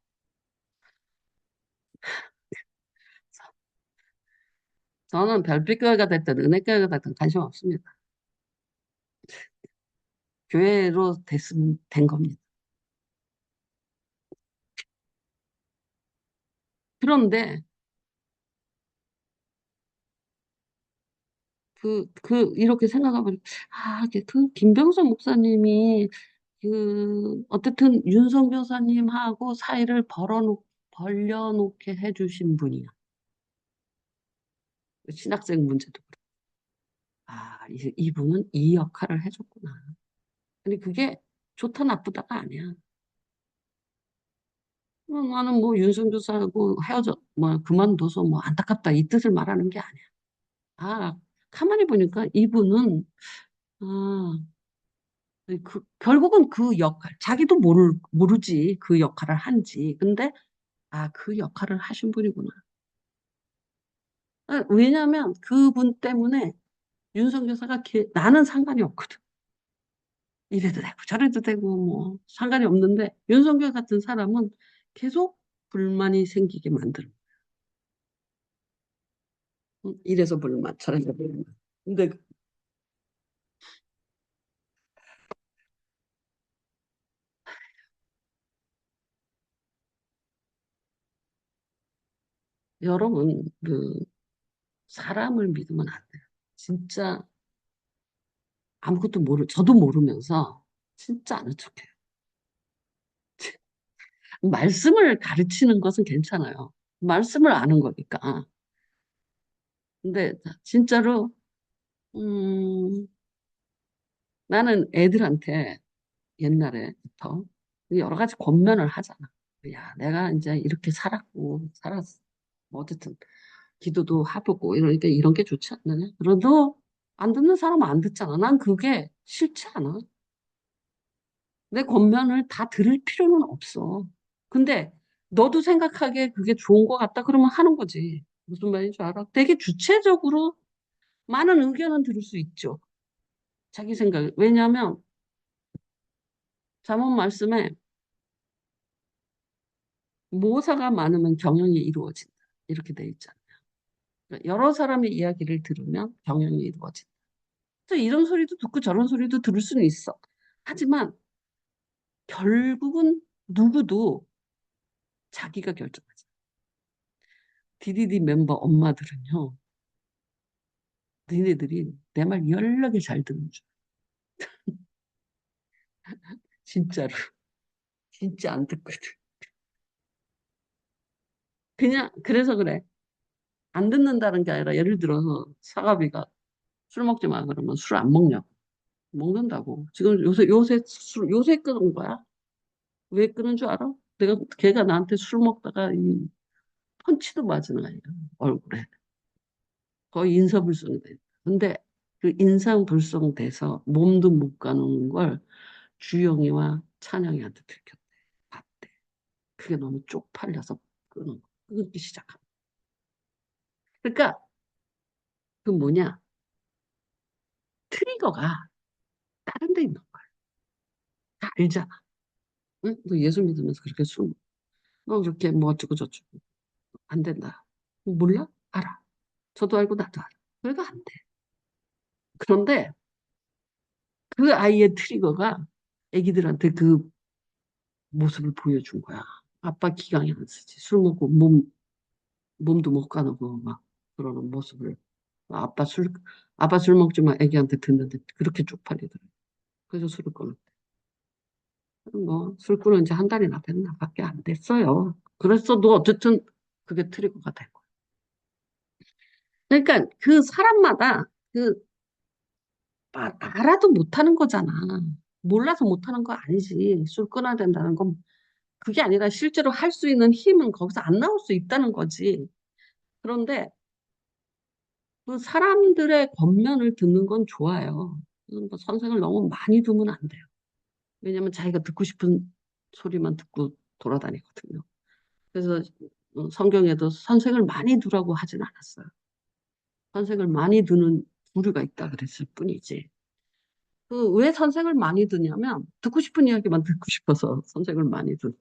[SPEAKER 1] 저는 별빛교회가 됐든 은혜교회가 됐든 관심 없습니다. 교회로 됐으면 된 겁니다. 그런데 이렇게 생각하면, 그 김병선 목사님이 어쨌든 윤성 교사님하고 사이를 벌려놓게 해주신 분이야. 신학생 문제도 그렇고. 이분은 이 역할을 해줬구나. 아니, 그게 좋다 나쁘다가 아니야. 나는 뭐 윤석 교사하고 뭐 그만둬서 뭐 안타깝다 이 뜻을 말하는 게 아니야. 아, 가만히 보니까 이분은, 아, 결국은 그 역할, 자기도 모르지 그 역할을 한지. 근데, 아, 그 역할을 하신 분이구나. 왜냐면 그분 때문에 윤석 여사가 나는 상관이 없거든. 이래도 되고 저래도 되고 뭐 상관이 없는데 윤석열 같은 사람은 계속 불만이 생기게 만들어. 이래서 불만, 저래서 불만. 근데 여러분, 사람을 믿으면 안 돼요. 진짜 아무것도 저도 모르면서 진짜 아는 척해요. 말씀을 가르치는 것은 괜찮아요. 말씀을 아는 거니까. 근데 진짜로, 음, 나는 애들한테 옛날에부터 여러 가지 권면을 하잖아. 야, 내가 이제 이렇게 살았어. 뭐 어쨌든, 기도도 해보고, 이러니까 이런 게 좋지 않느냐? 그래도 안 듣는 사람은 안 듣잖아. 난 그게 싫지 않아. 내 권면을 다 들을 필요는 없어. 근데 너도 생각하기에 그게 좋은 것 같다 그러면 하는 거지. 무슨 말인지 알아? 되게 주체적으로 많은 의견은 들을 수 있죠. 자기 생각. 왜냐하면 잠언 말씀에 모사가 많으면 경영이 이루어진다. 이렇게 돼 있잖아. 그러니까 여러 사람의 이야기를 들으면 경영이 이루어진다. 그래서 이런 소리도 듣고 저런 소리도 들을 수는 있어. 하지만 결국은 누구도 자기가 결정하지. DDD 멤버 엄마들은요. 너네들이 내 말 연락에 잘 듣는 줄. 진짜로. 진짜 안 듣거든. 그냥, 그래서 그래. 안 듣는다는 게 아니라 예를 들어서 사과비가 술 먹지 마 그러면 술 안 먹냐고. 먹는다고. 지금 요새 끊은 거야. 왜 끊은 줄 알아? 걔가 나한테 술 먹다가 이 펀치도 맞은 아이야. 얼굴에. 거의 인사불성이 돼. 근데 그 인상불성 돼서 몸도 못 가누는 걸 주영이와 찬영이한테 들켰대. 봤대. 그게 너무 쪽팔려서 끊기 시작한. 그러니까 그 뭐냐 트리거가 다른 데 있는 거야. 다 알잖아. 응? 너 예수 믿으면서 그렇게 너 그렇게 뭐 어쩌고 저쩌고 안 된다. 몰라? 알아. 저도 알고 나도 알아. 그래도 안 돼. 그런데 그 아이의 트리거가 애기들한테 그 모습을 보여준 거야. 아빠 기강이 안 쓰지. 술 먹고 몸도 못 가누고 막 그러는 모습을. 아빠 술, 아빠 술 먹지 마 애기한테 듣는데 그렇게 쪽팔리더라고. 그래서 술을 끊었대. 뭐, 술 끊은 지 한 달이나 됐나 밖에 안 됐어요. 그랬어도 어쨌든 그게 트리거가 된 거야. 그러니까 그 사람마다 알아도 못하는 거잖아. 몰라서 못하는 거 아니지. 술 끊어야 된다는 건 그게 아니라 실제로 할 수 있는 힘은 거기서 안 나올 수 있다는 거지. 그런데 그 사람들의 권면을 듣는 건 좋아요. 뭐 선생을 너무 많이 두면 안 돼요. 왜냐면 자기가 듣고 싶은 소리만 듣고 돌아다니거든요. 그래서 성경에도 선생을 많이 두라고 하진 않았어요. 선생을 많이 두는 부류가 있다 그랬을 뿐이지. 그 왜 선생을 많이 두냐면 듣고 싶은 이야기만 듣고 싶어서 선생을 많이 두.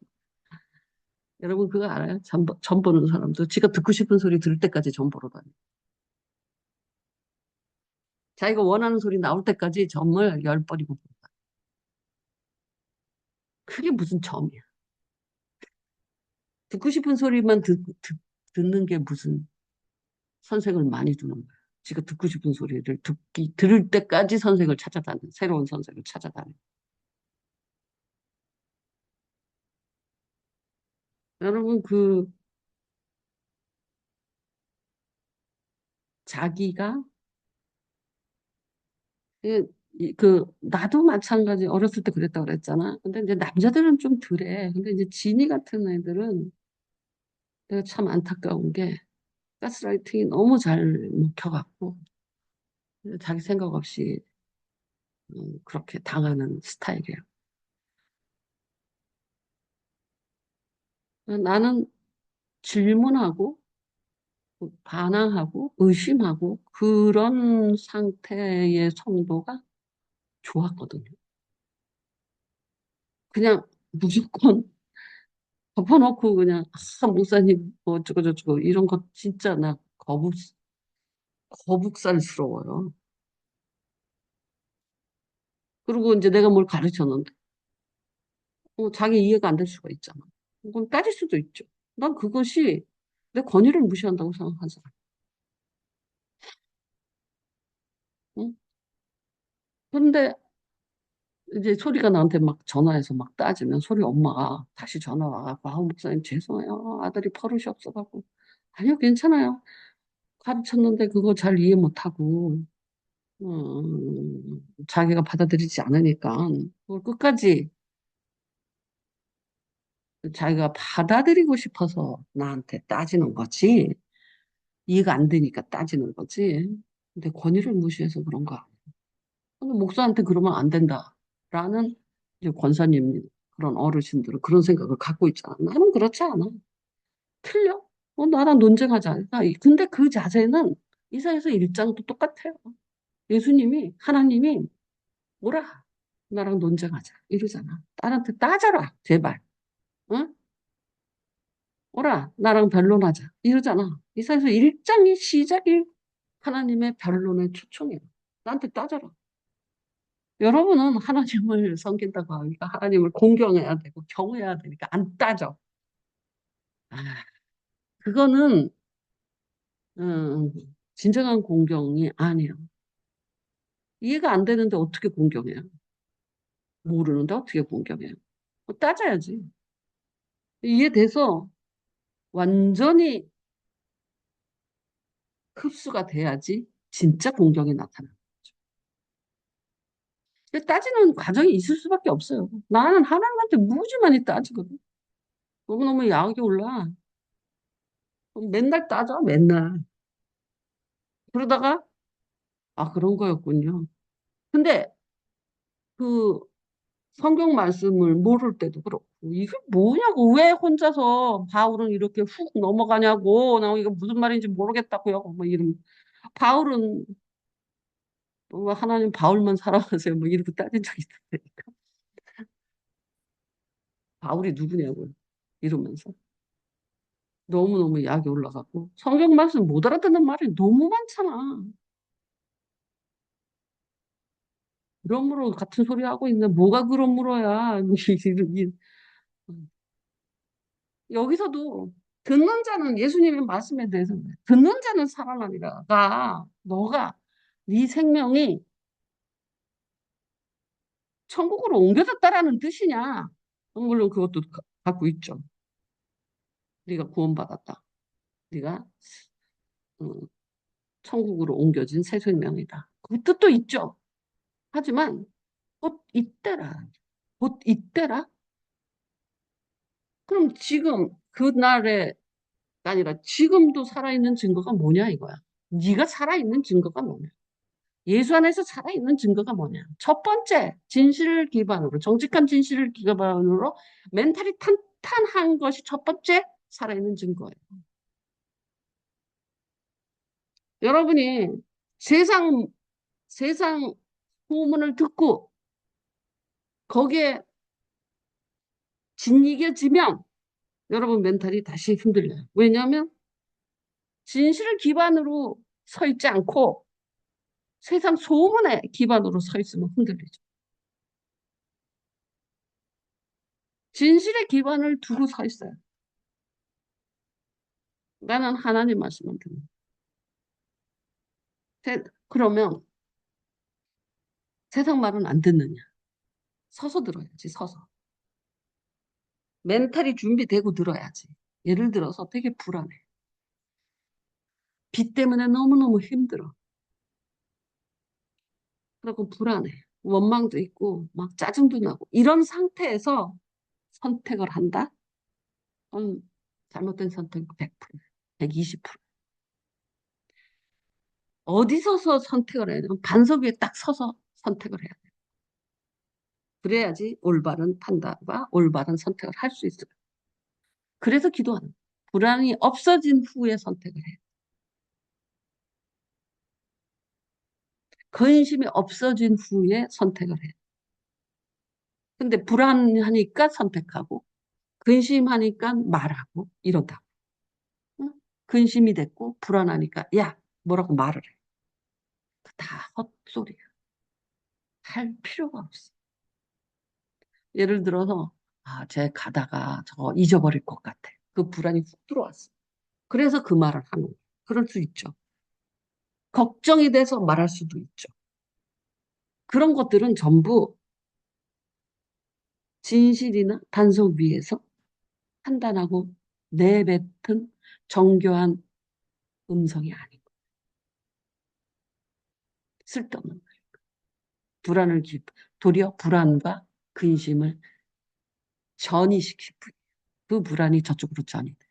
[SPEAKER 1] 여러분 그거 알아요? 점 보는 사람도 지가 듣고 싶은 소리 들을 때까지 점 보러 다녀. 자기가 원하는 소리 나올 때까지 점을 열 버리고 본다. 그게 무슨 점이야? 듣고 싶은 소리만 듣는 게 무슨 선생을 많이 두는 거야. 지가 듣고 싶은 소리를 들을 때까지 선생을 찾아다니, 새로운 선생을 찾아다니. 여러분, 자기가, 나도 마찬가지, 어렸을 때 그랬다 그랬잖아. 근데 이제 남자들은 좀 덜해. 근데 이제 진이 같은 애들은 내가 참 안타까운 게 가스라이팅이 너무 잘 먹혀갖고, 자기 생각 없이 그렇게 당하는 스타일이에요. 나는 질문하고 반항하고 의심하고 그런 상태의 성도가 좋았거든요. 그냥 무조건 덮어놓고 그냥 목사님 뭐 어쩌고저쩌고 이런 거 진짜 나 거북살스러워요. 그리고 이제 내가 뭘 가르쳤는데 자기 이해가 안 될 수가 있잖아. 그건 따질 수도 있죠. 난 그것이 내 권위를 무시한다고 생각한 사람. 응? 그런데 이제 소리가 나한테 막 전화해서 막 따지면 소리 엄마가 다시 전화 와갖고 목사님 죄송해요. 아들이 버릇이 없어갖고 아니요 괜찮아요. 가르쳤는데 그거 잘 이해 못하고 자기가 받아들이지 않으니까 그걸 끝까지 자기가 받아들이고 싶어서 나한테 따지는 거지. 이해가 안 되니까 따지는 거지. 근데 권위를 무시해서 그런가. 근데 목사한테 그러면 안 된다라는 이제 권사님 그런 어르신들은 그런 생각을 갖고 있잖아. 나는 그렇지 않아. 틀려? 나랑 논쟁하자. 그러니까 근데 그 자세는 이사야서 1장도 똑같아요. 예수님이 하나님이 오라 나랑 논쟁하자 이러잖아. 딸한테 따져라 제발. 응? 오라 나랑 변론하자 이러잖아. 이사야서 1장의 시작이 하나님의 변론의 초청이야. 나한테 따져라. 여러분은 하나님을 섬긴다고 하니까 하나님을 공경해야 되고 경외해야 되니까 안 따져. 아, 그거는 음, 진정한 공경이 아니에요. 이해가 안 되는데 어떻게 공경해요? 모르는데 어떻게 공경해요? 따져야지. 이해돼서 완전히 흡수가 돼야지 진짜 공경이 나타나요. 근데 따지는 과정이 있을 수밖에 없어요. 나는 하나님한테 무지 많이 따지거든. 너무너무 야하게 올라. 맨날 따져, 맨날. 그러다가, 그런 거였군요. 근데 그 성경 말씀을 모를 때도 그렇고, 이게 뭐냐고, 왜 혼자서 바울은 이렇게 훅 넘어가냐고, 나 이거 무슨 말인지 모르겠다고요. 뭐 이런. 바울은, 하나님 바울만 사랑하세요. 뭐 이렇게 따진 적이 있다니까. 바울이 누구냐고, 이러면서. 너무너무 약이 올라가고, 성경 말씀 못 알아듣는 말이 너무 많잖아. 그러므로 같은 소리 하고 있는데, 뭐가 그러므로야. 여기서도 듣는 자는 예수님의 말씀에 대해서 듣는 자는 살아나리라가 너가 네 생명이 천국으로 옮겨졌다라는 뜻이냐? 물론 그것도 갖고 있죠. 네가 구원받았다. 네가 어, 천국으로 옮겨진 새 생명이다. 그 뜻도 있죠. 하지만 곧 이때라. 곧 이때라. 그럼 지금 그날에 아니라 지금도 살아있는 증거가 뭐냐 이거야. 네가 살아있는 증거가 뭐냐. 예수 안에서 살아있는 증거가 뭐냐? 첫 번째, 진실을 기반으로, 정직한 진실을 기반으로 멘탈이 탄탄한 것이 첫 번째 살아있는 증거예요. 여러분이 세상, 세상 소문을 듣고 거기에 짓이겨지면 여러분 멘탈이 다시 흔들려요. 왜냐하면 진실을 기반으로 서 있지 않고 세상 소문에 기반으로 서 있으면 흔들리죠. 진실의 기반을 두고 서 있어요. 나는 하나님 말씀만 듣는. 그러면 세상 말은 안 듣느냐? 서서 들어야지, 서서. 멘탈이 준비되고 들어야지. 예를 들어서 되게 불안해. 빚 때문에 너무너무 힘들어. 그리고 불안해. 원망도 있고, 막 짜증도 나고. 이런 상태에서 선택을 한다? 잘못된 선택 100%, 120%. 어디 서서 선택을 해야 돼? 반석 위에 딱 서서 선택을 해야 돼. 그래야지 올바른 판단과 올바른 선택을 할 수 있어요. 그래서 기도하는 거예요. 불안이 없어진 후에 선택을 해요. 근심이 없어진 후에 선택을 해요. 근데 불안하니까 선택하고 근심하니까 말하고 이러다. 응? 근심이 됐고 불안하니까 야 뭐라고 말을 해. 다 헛소리야. 할 필요가 없어. 예를 들어서 쟤 가다가 저거 잊어버릴 것 같아. 그 불안이 훅 들어왔어. 그래서 그 말을 하는 거예요. 그럴 수 있죠. 걱정이 돼서 말할 수도 있죠. 그런 것들은 전부 진실이나 단속 위에서 판단하고 내뱉은 정교한 음성이 아니고 쓸데없는 거예요. 도리어 불안과 근심을 전이시킬 뿐이에요. 그 불안이 저쪽으로 전이 돼.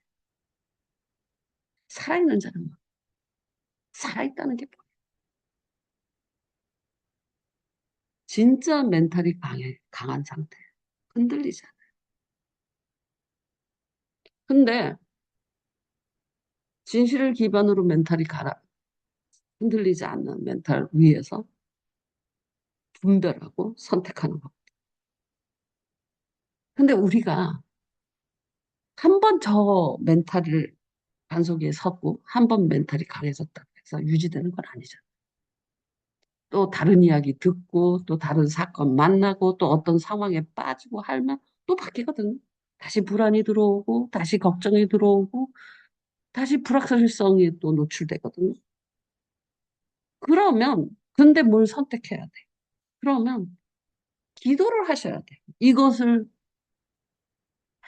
[SPEAKER 1] 살아있는 자는 뭐? 살아있다는 게 뭐예요? 진짜 멘탈이 강한 상태. 흔들리지 않아요. 근데 진실을 기반으로 흔들리지 않는 멘탈 위에서 분별하고 선택하는 것. 근데 우리가 한 번 저 멘탈을 단속에 섰고 한 번 멘탈이 강해졌다 해서 유지되는 건 아니죠. 또 다른 이야기 듣고 또 다른 사건 만나고 또 어떤 상황에 빠지고 하면 또 바뀌거든요. 다시 불안이 들어오고 다시 걱정이 들어오고 다시 불확실성이 또 노출되거든요. 그러면 근데 뭘 선택해야 돼? 그러면 기도를 하셔야 돼. 이것을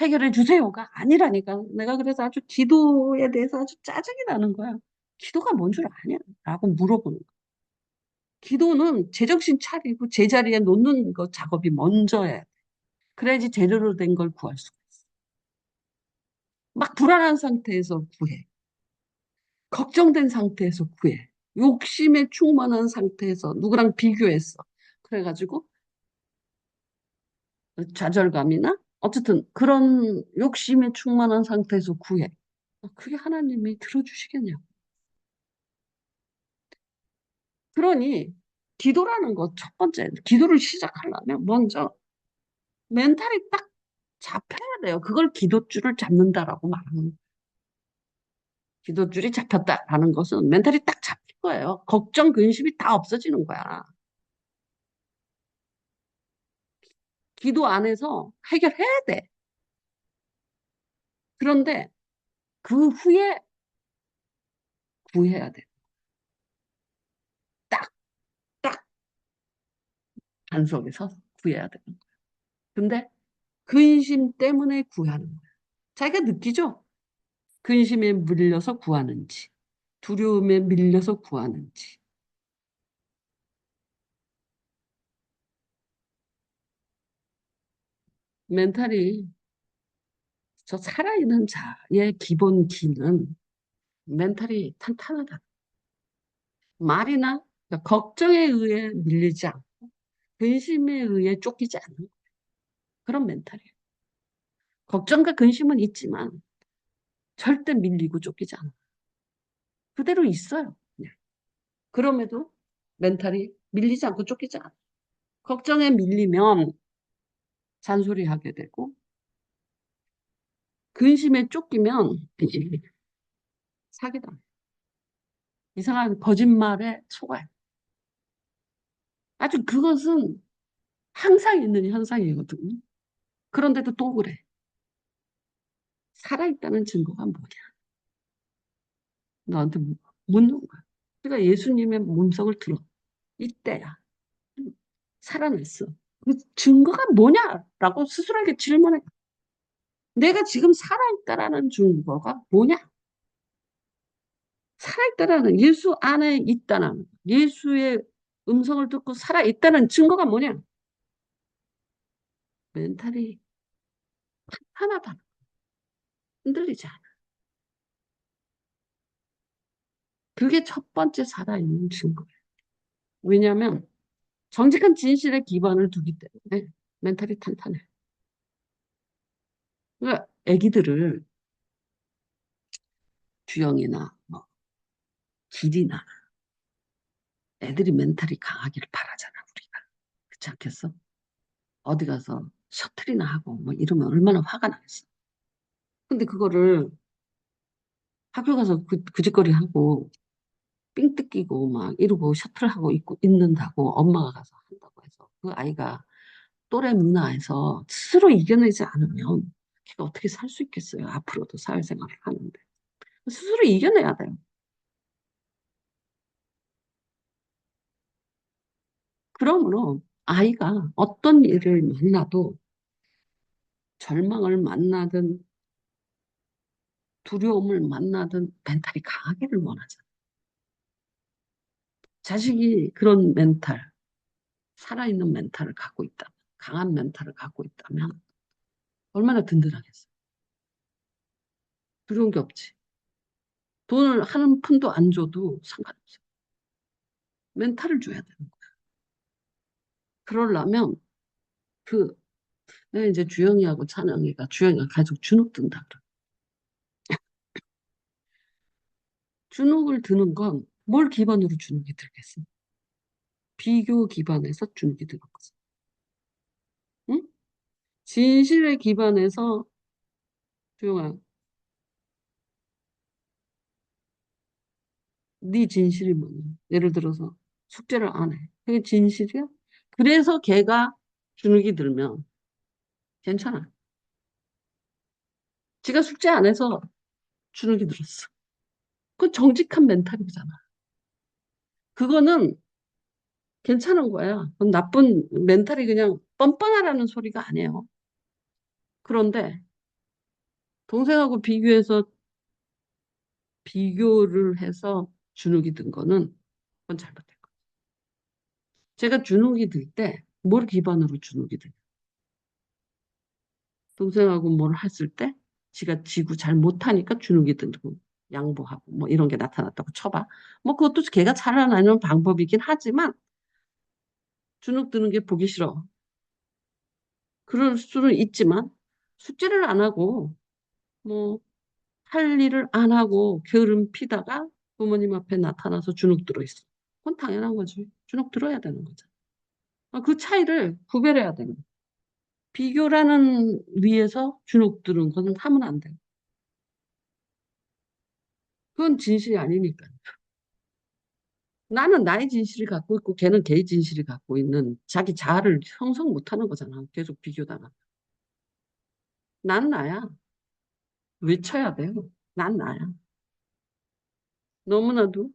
[SPEAKER 1] 해결해 주세요가 아니라니까. 내가 그래서 아주 기도에 대해서 아주 짜증이 나는 거야. 기도가 뭔 줄 아냐? 라고 물어보는 거야. 기도는 제정신 차리고 제자리에 놓는 거 작업이 먼저 해야 돼. 그래야지 제대로 된 걸 구할 수가 있어. 막 불안한 상태에서 구해. 걱정된 상태에서 구해. 욕심에 충만한 상태에서 누구랑 비교했어. 그래가지고 좌절감이나 어쨌든 그런 욕심에 충만한 상태에서 구해. 그게 하나님이 들어주시겠냐고. 그러니 기도라는 것 첫 번째, 기도를 시작하려면 먼저 멘탈이 딱 잡혀야 돼요. 그걸 기도줄을 잡는다라고 말하는 거예요. 기도줄이 잡혔다라는 것은 멘탈이 딱 잡힌 거예요. 걱정, 근심이 다 없어지는 거야. 기도 안에서 해결해야 돼. 그런데 그 후에 구해야 돼. 딱, 딱 반석에서 구해야 돼. 근데 근심 때문에 구하는 거야. 자기가 느끼죠? 근심에 밀려서 구하는지, 두려움에 밀려서 구하는지. 멘탈이 저 살아있는 자의 기본 기는 멘탈이 탄탄하다. 말이나 그러니까 걱정에 의해 밀리지 않고 근심에 의해 쫓기지 않는 그런 멘탈이에요. 걱정과 근심은 있지만 절대 밀리고 쫓기지 않아. 그대로 있어요. 그냥. 그럼에도 멘탈이 밀리지 않고 쫓기지 않아. 걱정에 밀리면 잔소리하게 되고 근심에 쫓기면 사기다. 이상한 거짓말에 속아요. 아주 그것은 항상 있는 현상이거든요. 그런데도 또 그래. 살아있다는 증거가 뭐냐? 너한테 묻는 거야. 그러니까 예수님의 몸속을 들어. 이때야. 살아났어. 그 증거가 뭐냐라고 스스로에게 질문해. 내가 지금 살아있다라는 증거가 뭐냐? 살아있다라는 예수 안에 있다는 예수의 음성을 듣고 살아있다는 증거가 뭐냐? 멘탈이 하나도 흔들리지 않아. 그게 첫 번째 살아있는 증거예요. 왜냐하면 정직한 진실에 기반을 두기 때문에 멘탈이 탄탄해. 그러니까 애기들을 주영이나 뭐 길이나 애들이 멘탈이 강하기를 바라잖아, 우리가. 그렇지 않겠어? 어디 가서 셔틀이나 하고 뭐 이러면 얼마나 화가 나겠어. 근데 그거를 학교 가서 그 짓거리 하고 삥 뜯기고 막 이러고 셔틀하고 있는다고 엄마가 가서 한다고 해서 그 아이가 또래 문화에서 스스로 이겨내지 않으면 걔가 어떻게 살 수 있겠어요? 앞으로도 사회생활을 하는데. 스스로 이겨내야 돼요. 그러므로 아이가 어떤 일을 만나도 절망을 만나든 두려움을 만나든 멘탈이 강하기를 원하잖아. 자식이 그런 멘탈, 살아있는 멘탈을 갖고 있다. 강한 멘탈을 갖고 있다면 얼마나 든든하겠어. 두려운 게 없지. 돈을 한 푼도 안 줘도 상관없어. 멘탈을 줘야 되는 거야. 그러려면 그 내가 이제 주영이하고 찬영이가 주영이가 계속 주눅 든다 그래. 주눅을 드는 건 뭘 기반으로 주눅이 들겠어? 비교 기반에서 주눅이 드는 거지. 응? 진실에 기반해서 주영아, 네 진실이 뭐냐? 예를 들어서 숙제를 안 해. 그게 진실이야? 그래서 걔가 주눅이 들면 괜찮아. 지가 숙제 안 해서 주눅이 들었어. 그건 정직한 멘탈이잖아. 그거는 괜찮은 거야. 그건 나쁜 멘탈이 그냥 뻔뻔하라는 소리가 아니에요. 그런데 동생하고 비교를 해서 주눅이 든 거는 그건 잘못된 거야. 제가 주눅이 들 때 뭘 기반으로 주눅이 들 동생하고 뭘 했을 때 지가 지고 잘 못하니까 주눅이 들고 양보하고 뭐 이런 게 나타났다고 쳐봐. 뭐 그것도 걔가 살아나는 방법이긴 하지만 주눅 드는 게 보기 싫어. 그럴 수는 있지만 숙제를 안 하고 뭐 할 일을 안 하고 게으름 피다가 부모님 앞에 나타나서 주눅 들어 있어. 그건 당연한 거지. 주눅 들어야 되는 거죠. 그 차이를 구별해야 되는 거야. 비교라는 위에서 주눅 드는 건 하면 안 돼. 그건 진실이 아니니까. 나는 나의 진실을 갖고 있고 걔는 걔의 진실을 갖고 있는 자기 자아를 형성 못하는 거잖아. 계속 비교다가. 난 나야. 외쳐야 돼요. 난 나야. 너무나도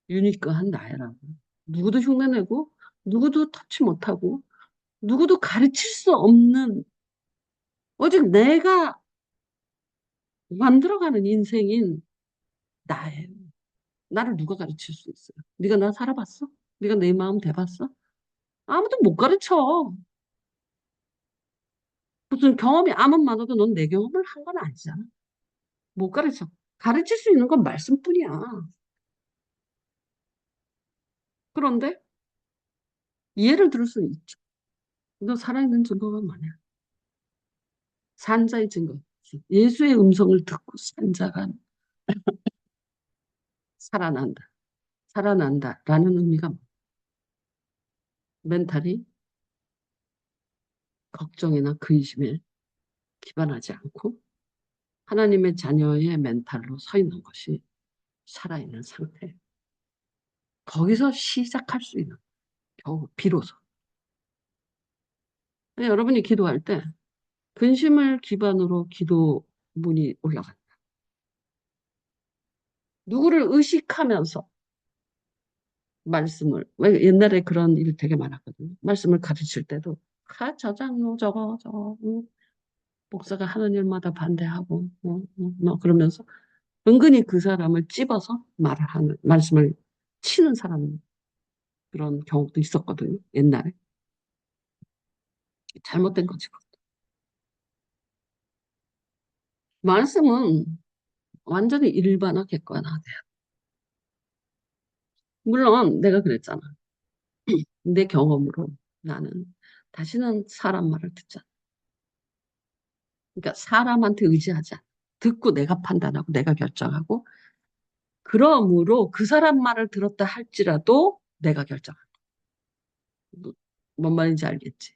[SPEAKER 1] 유니크한 나야라고. 누구도 흉내내고 누구도 터치 못하고 누구도 가르칠 수 없는 오직 내가 만들어가는 인생인 나예요. 나를 누가 가르칠 수 있어요? 네가 나 살아봤어? 네가 내 마음 대봤어? 아무도 못 가르쳐. 무슨 경험이 아무리 많아도 넌 내 경험을 한 건 아니잖아. 못 가르쳐. 가르칠 수 있는 건 말씀뿐이야. 그런데 이해를 들을 수는 있죠. 너 살아있는 증거가 뭐냐? 산자의 증거. 예수의 음성을 듣고 산 자가 살아난다. 살아난다라는 의미가 멘탈이 걱정이나 근심에 기반하지 않고 하나님의 자녀의 멘탈로 서 있는 것이 살아있는 상태. 거기서 시작할 수 있는 겨우 비로소. 여러분이 기도할 때 근심을 기반으로 기도문이 올라간다. 누구를 의식하면서 말씀을 왜 옛날에 그런 일 되게 많았거든요. 말씀을 가르칠 때도 저 장로 저거 목사가 하는 일마다 반대하고 뭐 그러면서 은근히 그 사람을 찝어서 말을 하는 말씀을 치는 사람 그런 경우도 있었거든요. 옛날에 잘못된 거지. 말씀은 완전히 일반화 객관화돼요. 물론 내가 그랬잖아. 내 경험으로 나는 다시는 사람 말을 듣지 않아. 그러니까 사람한테 의지하지 않아. 듣고 내가 판단하고 내가 결정하고 그러므로 그 사람 말을 들었다 할지라도 내가 결정한 거. 뭔 말인지 알겠지?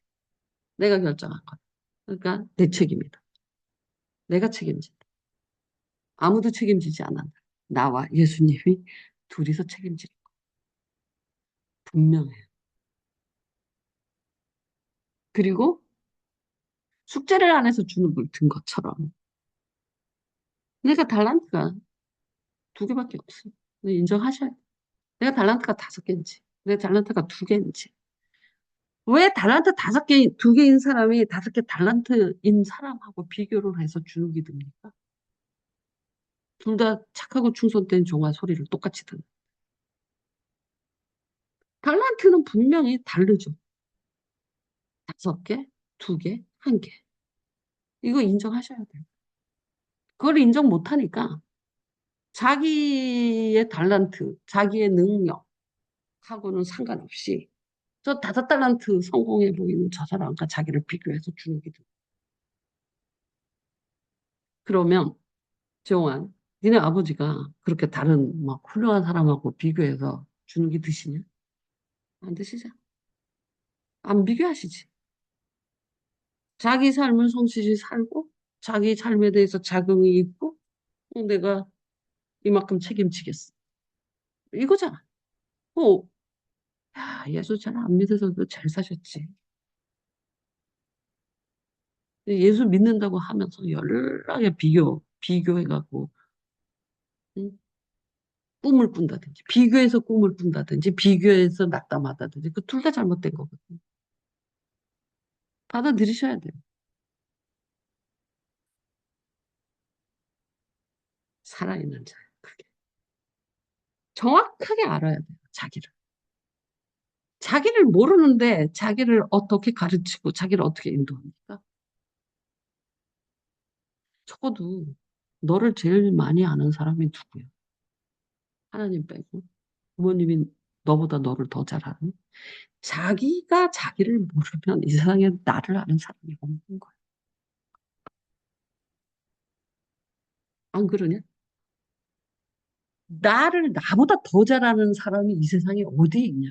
[SPEAKER 1] 내가 결정한 거. 그러니까 내 책임이다. 내가 책임진다. 아무도 책임지지 않아. 나와 예수님이 둘이서 책임질 거. 분명해. 그리고 숙제를 안 해서 주는 걸 든 것처럼 내가 달란트가 두 개밖에 없어. 근데 인정하셔야 돼. 내가 달란트가 다섯 개인지, 내가 달란트가 두 개인지. 왜 달란트 다섯 개, 두 개인 사람이 다섯 개 달란트인 사람하고 비교를 해서 주눅이 듭니까? 둘 다 착하고 충성된 종아 소리를 똑같이 듣는. 달란트는 분명히 다르죠. 다섯 개, 두 개, 한 개. 이거 인정하셔야 돼요. 그걸 인정 못하니까 자기의 달란트, 자기의 능력하고는 상관없이 저 다섯 달란트 성공해 보이는 저 사람과 자기를 비교해서 주눅이 듭니다. 그러면 정환, 니네 아버지가 그렇게 다른 막 훌륭한 사람하고 비교해서 주눅이 드시냐? 안 드시죠? 안 비교하시지. 자기 삶을 성실히 살고 자기 삶에 대해서 자긍이 있고 내가 이만큼 책임지겠어. 이거잖아. 어, 야, 예수 잘 안 믿어서도 잘 사셨지. 예수 믿는다고 하면서 열나게 비교해가고 응? 꿈을 꾼다든지, 비교해서 꿈을 꾼다든지, 비교해서 낙담하다든지, 그 둘 다 잘못된 거거든요. 받아들이셔야 돼요. 살아있는 자. 그게. 정확하게 알아야 돼요, 자기를. 자기를 모르는데 자기를 어떻게 가르치고 자기를 어떻게 인도합니까? 적어도 너를 제일 많이 아는 사람이 누구야? 하나님 빼고. 부모님이 너보다 너를 더 잘 아는? 자기가 자기를 모르면 이 세상에 나를 아는 사람이 없는 거야. 안 그러냐? 나를 나보다 더 잘 아는 사람이 이 세상에 어디에 있냐?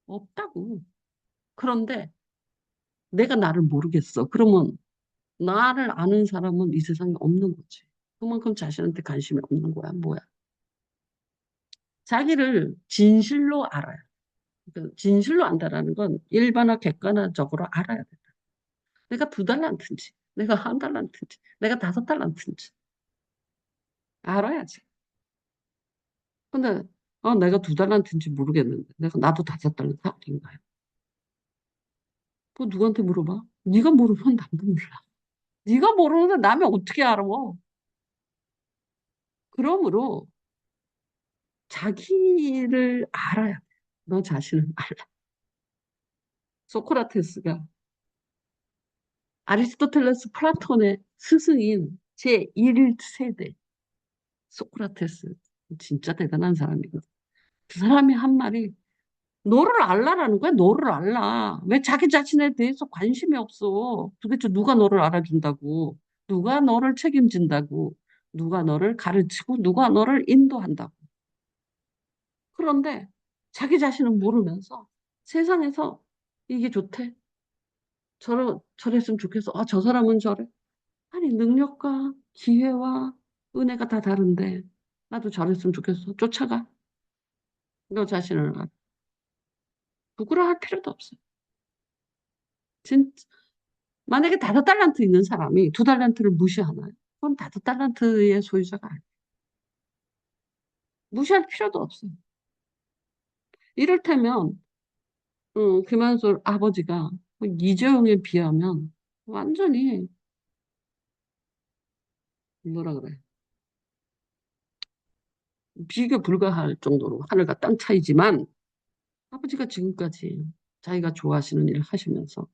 [SPEAKER 1] 없다고. 그런데 내가 나를 모르겠어. 그러면 나를 아는 사람은 이 세상에 없는 거지. 그만큼 자신한테 관심이 없는 거야, 뭐야. 자기를 진실로 알아야 돼. 그러니까 진실로 안다라는 건 일반화 객관화적으로 알아야 돼. 내가 두 달란트인지, 내가 한 달란트인지, 내가 다섯 달란트인지 알아야지. 근데 내가 두 달란트인지 모르겠는데 나도 다섯 달란트 아닌가요? 그거 누구한테 물어봐? 네가 모르면 나도 몰라. 네가 모르는데 남이 어떻게 알아? 그러므로 자기를 알아야 돼. 너 자신을 알아. 소크라테스가 아리스토텔레스 플라톤의 스승인 제1세대 소크라테스 진짜 대단한 사람이거든. 그 사람이 한 말이 너를 알라라는 거야. 너를 알라. 왜 자기 자신에 대해서 관심이 없어? 도대체 누가 너를 알아준다고? 누가 너를 책임진다고? 누가 너를 가르치고 누가 너를 인도한다고? 그런데 자기 자신은 모르면서 세상에서 이게 좋대. 저랬으면 좋겠어. 저 사람은 저래. 아니, 능력과 기회와 은혜가 다 다른데, 나도 저랬으면 좋겠어. 쫓아가. 너 자신을 알아. 부끄러워할 필요도 없어. 진짜. 만약에 다섯 달란트 있는 사람이 두 달란트를 무시하나요? 그건 다섯 달란트의 소유자가 아니야. 무시할 필요도 없어. 이를테면, 김한솔 아버지가 이재용에 비하면 완전히, 뭐라 그래. 비교 불가할 정도로 하늘과 땅 차이지만, 아버지가 지금까지 자기가 좋아하시는 일을 하시면서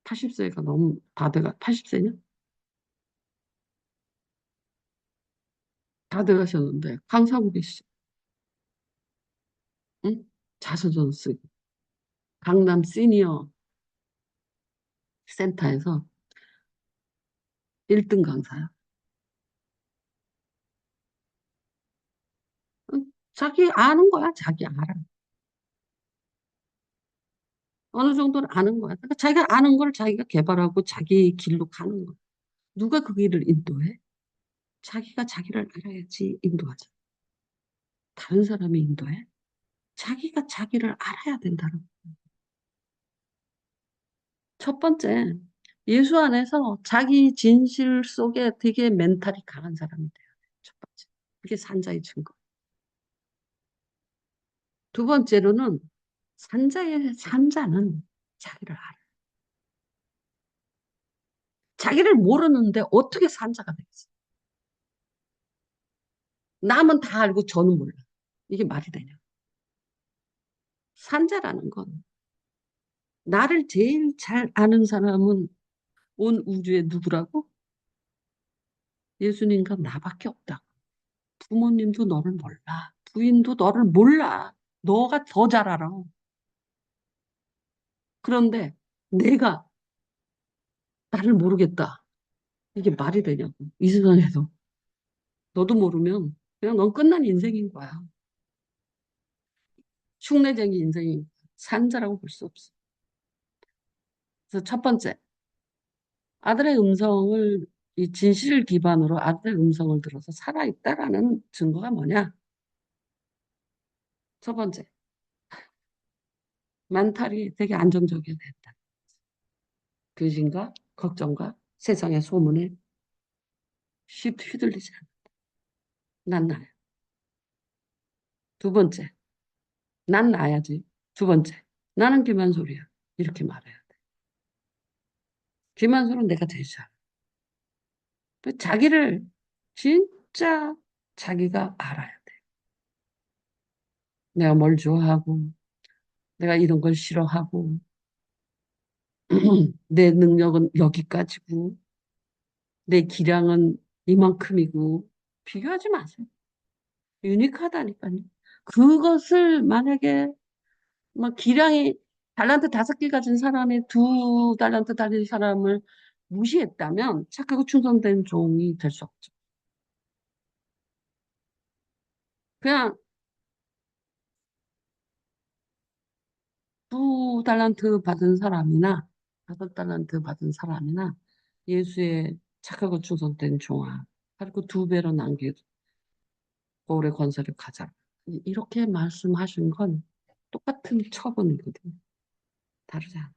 [SPEAKER 1] 80세가 너무 다 돼가 80세냐? 다 돼가셨는데 강사고 계시죠? 응? 자서전 쓰고 강남 시니어 센터에서 1등 강사야. 자기 아는 거야. 자기 알아. 어느 정도는 아는 거야. 그러니까 자기가 아는 걸 자기가 개발하고 자기 길로 가는 거야. 누가 그 길을 인도해? 자기가 자기를 알아야지 인도하지. 다른 사람이 인도해? 자기가 자기를 알아야 된다는 거야. 첫 번째, 예수 안에서 자기 진실 속에 되게 멘탈이 강한 사람이 돼야 돼. 첫 번째. 그게 산자의 증거. 두 번째로는 산자는 자기를 알아. 자기를 모르는데 어떻게 산자가 되겠어? 남은 다 알고 저는 몰라. 이게 말이 되냐? 산자라는 건 나를 제일 잘 아는 사람은 온 우주에 누구라고? 예수님과 나밖에 없다. 부모님도 너를 몰라. 부인도 너를 몰라. 너가 더 잘 알아. 그런데 내가 나를 모르겠다. 이게 말이 되냐고. 이 세상에서. 너도 모르면 그냥 넌 끝난 인생인 거야. 흉내쟁이 인생이 산자라고 볼 수 없어. 그래서 첫 번째, 아들의 음성을 이 진실을 기반으로 아들의 음성을 들어서 살아있다라는 증거가 뭐냐? 첫 번째, 멘탈이 되게 안정적이어야 된다. 근심과 걱정과 세상의 소문에 휘둘리지 않아. 난 나야. 두 번째, 난 나야지. 두 번째, 나는 김한솔이야. 이렇게 말해야 돼. 김한솔은 내가 제일 잘. 자기를 진짜 자기가 알아야 돼. 내가 뭘 좋아하고, 내가 이런 걸 싫어하고, 내 능력은 여기까지고, 내 기량은 이만큼이고, 비교하지 마세요. 유니크하다니까요. 그것을 만약에 막 기량이 달란트 5개 가진 사람이 2달란트 가진 사람을 무시했다면 착하고 충성된 종이 될 수 없죠. 그냥 2달란트 받은 사람이나 5달란트 받은 사람이나 예수의 착하고 충성된 종아 그리고 2배로 남기고 오래 건설을 가자. 이렇게 말씀하신 건 똑같은 처분이거든요. 다르지 않아.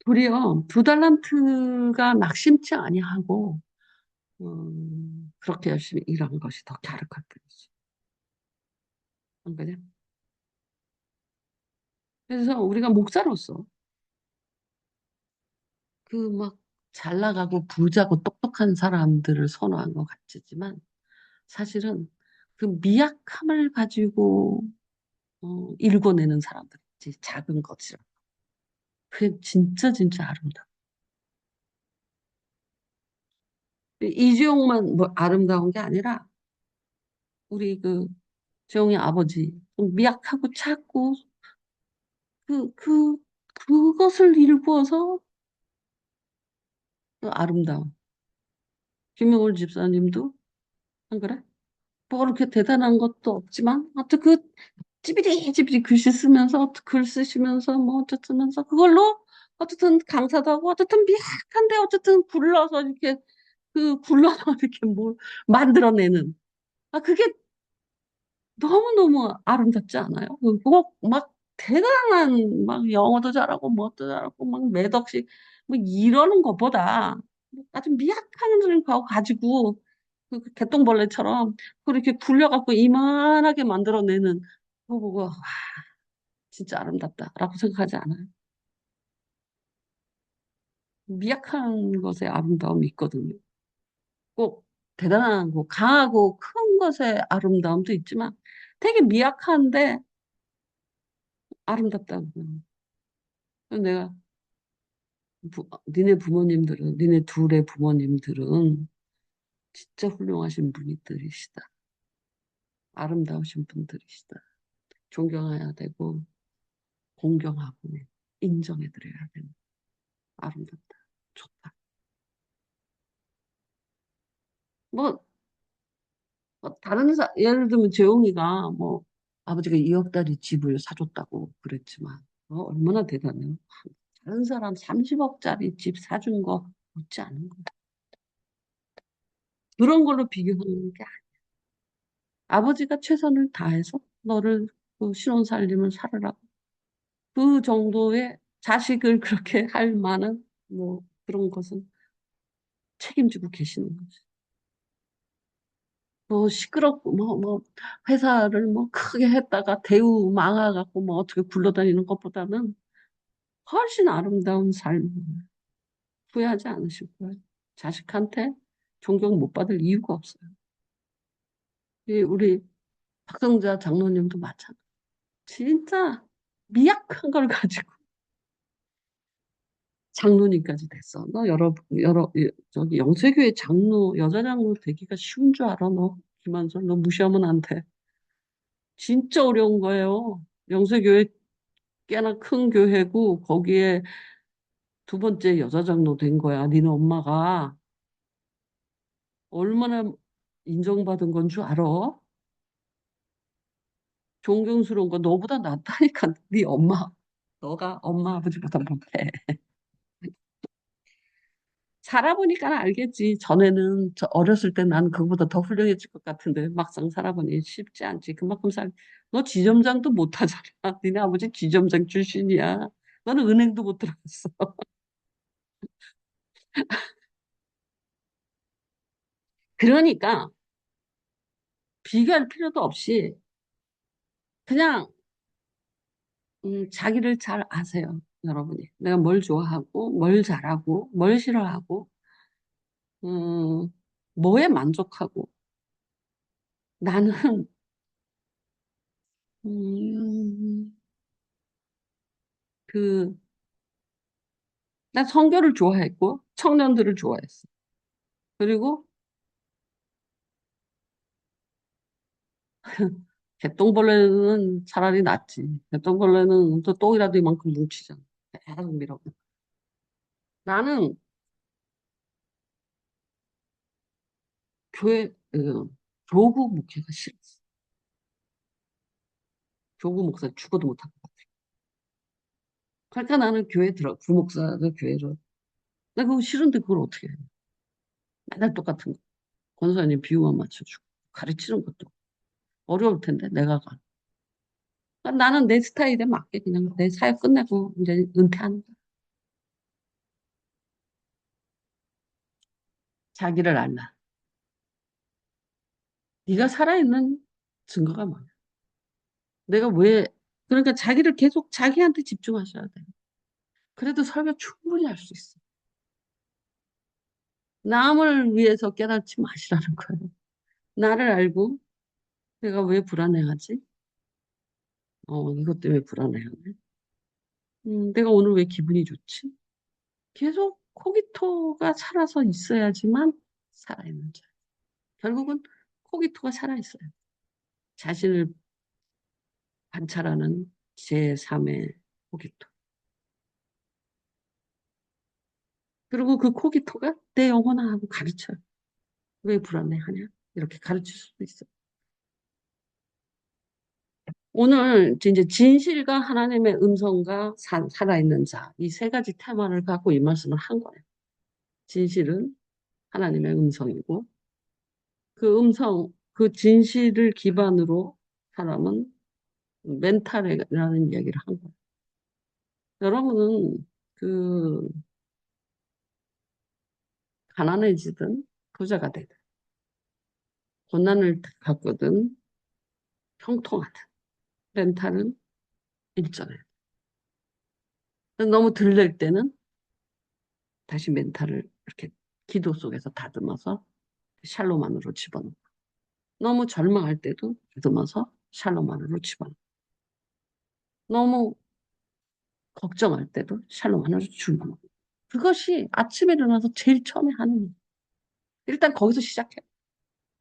[SPEAKER 1] 우리요, 2달란트가 낙심치 아니하고 그렇게 열심히 일하는 것이 더 갸륵할 뿐이지. 안 그래? 그래서 우리가 목사로서 그 막 잘 나가고 부자고 똑똑한 사람들을 선호한 것 같지만 사실은 그 미약함을 가지고 일궈내는 사람들 있지. 작은 것이라. 그게 진짜 진짜 아름다워. 이주용만 뭐 아름다운 게 아니라 우리 그 주용이 아버지 좀 미약하고 작고 그것을 일구어서 그 아름다움. 김용월 집사님도 안 그래? 뭐 그렇게 대단한 것도 없지만 하여튼 그 찌비리 글씨 쓰면서 글 쓰시면서 뭐 어쩌면서 그걸로 어쨌든 강사도 하고 어쨌든 미약한데 어쨌든 굴러서 이렇게 그 굴러서 이렇게 뭘 만들어내는 아 그게 너무너무 아름답지 않아요? 그거 막 대단한 막 영어도 잘하고 뭐도 잘하고 막 몇 억씩 뭐 이러는 것보다 아주 미약한 거 가지고 그 개똥벌레처럼 그렇게 굴려갖고 이만하게 만들어내는 그거 보고 와, 진짜 아름답다라고 생각하지 않아요? 미약한 것에 아름다움이 있거든요. 꼭 대단한 거, 강하고 큰 것의 아름다움도 있지만 되게 미약한데 아름답다는 거예요. 그래서 내가 니네 부모님들은 니네 둘의 부모님들은 진짜 훌륭하신 분들이시다. 아름다우신 분들이시다. 존경해야 되고, 공경하고, 인정해드려야 되는. 아름답다. 좋다. 뭐, 다른 예를 들면 재용이가 뭐, 아버지가 2억짜리 집을 사줬다고 그랬지만, 얼마나 대단해요. 다른 사람 30억짜리 집 사준 거 못지 않은 거. 그런 걸로 비교하는 게 아버지가 최선을 다해서 너를 그 신혼살림을 살으라고 그 정도의 자식을 그렇게 할 만한 뭐 그런 것은 책임지고 계시는 거지. 뭐 시끄럽고 뭐 회사를 뭐 크게 했다가 대우 망해갖고 뭐 어떻게 굴러다니는 것보다는 훨씬 아름다운 삶 후회하지 않으실 거예요. 자식한테 존경 못 받을 이유가 없어요. 우리 박성자 장로님도 마찬가지. 진짜 미약한 걸 가지고 장로님까지 됐어. 너 저기 영세교회 장로, 여자 장로 되기가 쉬운 줄 알아, 너? 김한솔, 너 무시하면 안 돼. 진짜 어려운 거예요. 영세교회 꽤나 큰 교회고, 거기에 두 번째 여자 장로 된 거야. 니네 엄마가. 얼마나 인정받은 건 줄 알아? 존경스러운 거 너보다 낫다니까, 네 엄마. 너가 엄마 아버지보다 못해. 살아보니까 알겠지. 전에는 저 어렸을 때 난 그거보다 더 훌륭해질 것 같은데 막상 살아보니 쉽지 않지. 그만큼 너 지점장도 못하잖아. 니네 아버지 지점장 출신이야. 너는 은행도 못 들어갔어. 그러니까 비교할 필요도 없이 그냥 자기를 잘 아세요. 여러분이. 내가 뭘 좋아하고 뭘 잘하고 뭘 싫어하고 음, 뭐에 만족하고 나는 음, 그 난 성교를 좋아했고 청년들을 좋아했어. 그리고 개똥벌레는 차라리 낫지. 개똥벌레는 또 똥이라도 이만큼 뭉치잖아. 계속 밀어. 나는 교회, 교구 목회가 싫었어. 교구 목사 죽어도 못할 것 같아. 그러니까 나는 교회 부목사를 교회를. 나 그거 싫은데 그걸 어떻게 해. 맨날 똑같은 거. 권사님 비유만 맞춰주고. 가르치는 것도 어려울 텐데, 내가 가. 그러니까 나는 내 스타일에 맞게 그냥 내 사역 끝내고 이제 은퇴하는 거야. 자기를 알라. 네가 살아있는 증거가 뭐야? 내가 왜, 그러니까 자기를 계속 자기한테 집중하셔야 돼. 그래도 설교 충분히 할 수 있어. 남을 위해서 깨닫지 마시라는 거예요. 나를 알고 내가 왜 불안해하지? 이것 때문에 불안해하네. 내가 오늘 왜 기분이 좋지? 계속 코기토가 살아서 있어야지만 살아있는 자. 결국은 코기토가 살아있어요. 자신을 관찰하는 제3의 코기토. 그리고 그 코기토가 내 영혼하고 가르쳐요. 왜 불안해하냐? 이렇게 가르칠 수도 있어. 오늘 이제 진실과 하나님의 음성과 살아있는 자, 이 세 가지 테마를 갖고 이 말씀을 한 거예요. 진실은 하나님의 음성이고, 그 음성, 그 진실을 기반으로 사람은 멘탈이라는 이야기를 한 거예요. 여러분은 그 가난해지든 부자가 되든 고난을 겪거든 형통하든 멘탈은 일정해. 너무 들릴 때는 다시 멘탈을 이렇게 기도 속에서 다듬어서 샬롬 안으로 집어넣고 너무 절망할 때도 다듬어서 샬롬 안으로 집어넣고 너무 걱정할 때도 샬롬 안으로 집어넣고 그것이 아침에 일어나서 제일 처음에 하는 일. 일단 거기서 시작해.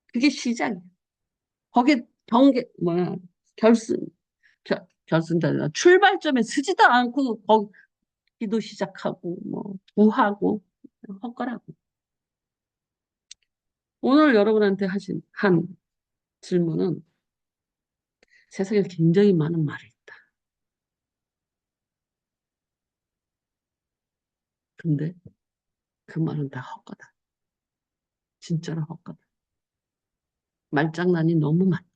[SPEAKER 1] 그게 시작이야. 거기에 결승, 결승전이나 출발점에 서지도 않고 기도 시작하고 뭐 구하고 헛거라고. 오늘 여러분한테 하신 한 질문은 세상에 굉장히 많은 말이 있다. 근데 그 말은 다 헛거다. 진짜로 헛거다. 말장난이 너무 많다.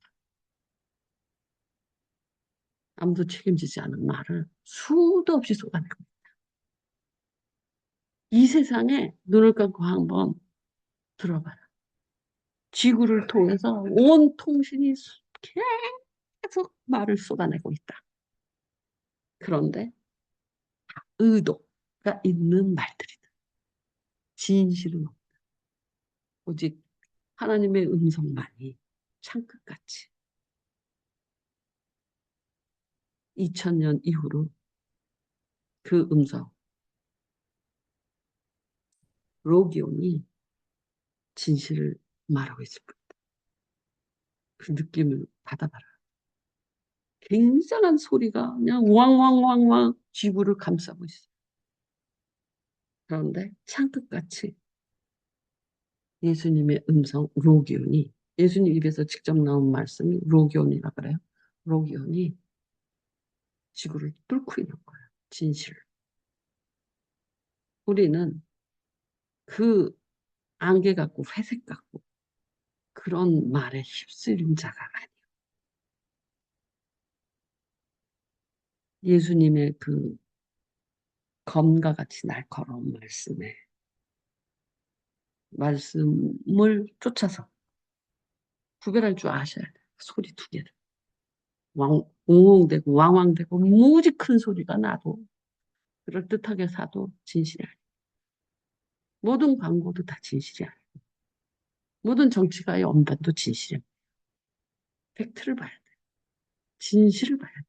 [SPEAKER 1] 아무도 책임지지 않은 말을 수도 없이 쏟아내고. 이 세상에 눈을 감고 한번 들어봐라. 지구를 통해서 온 통신이 계속 말을 쏟아내고 있다. 그런데 의도가 있는 말들이다. 진실은 없다. 오직 하나님의 음성만이 창끝같이 2000년 이후로 그 음성, 로기온이 진실을 말하고 있을 거다. 그 느낌을 받아봐라. 굉장한 소리가 그냥 왕왕왕왕 지구를 감싸고 있어. 그런데 창끝같이 예수님의 음성 로기온이 예수님 입에서 직접 나온 말씀이 로기온이라 그래요. 로기온이 지구를 뚫고 있는 거예요. 진실. 우리는 그 안개 같고 회색 같고 그런 말에 휩쓸린 자가 아니에요. 예수님의 그 검과 같이 날카로운 말씀을 쫓아서 구별할 줄 아셔야 돼요. 소리 두 개를. 웅웅대고 왕왕대고 무지 큰 소리가 나도 그럴듯하게 사도 진실이 아니에요. 모든 광고도 다 진실이 아니에요. 모든 정치가의 언변도 진실이 아니에요. 팩트를 봐야 돼요. 진실을 봐야 돼요.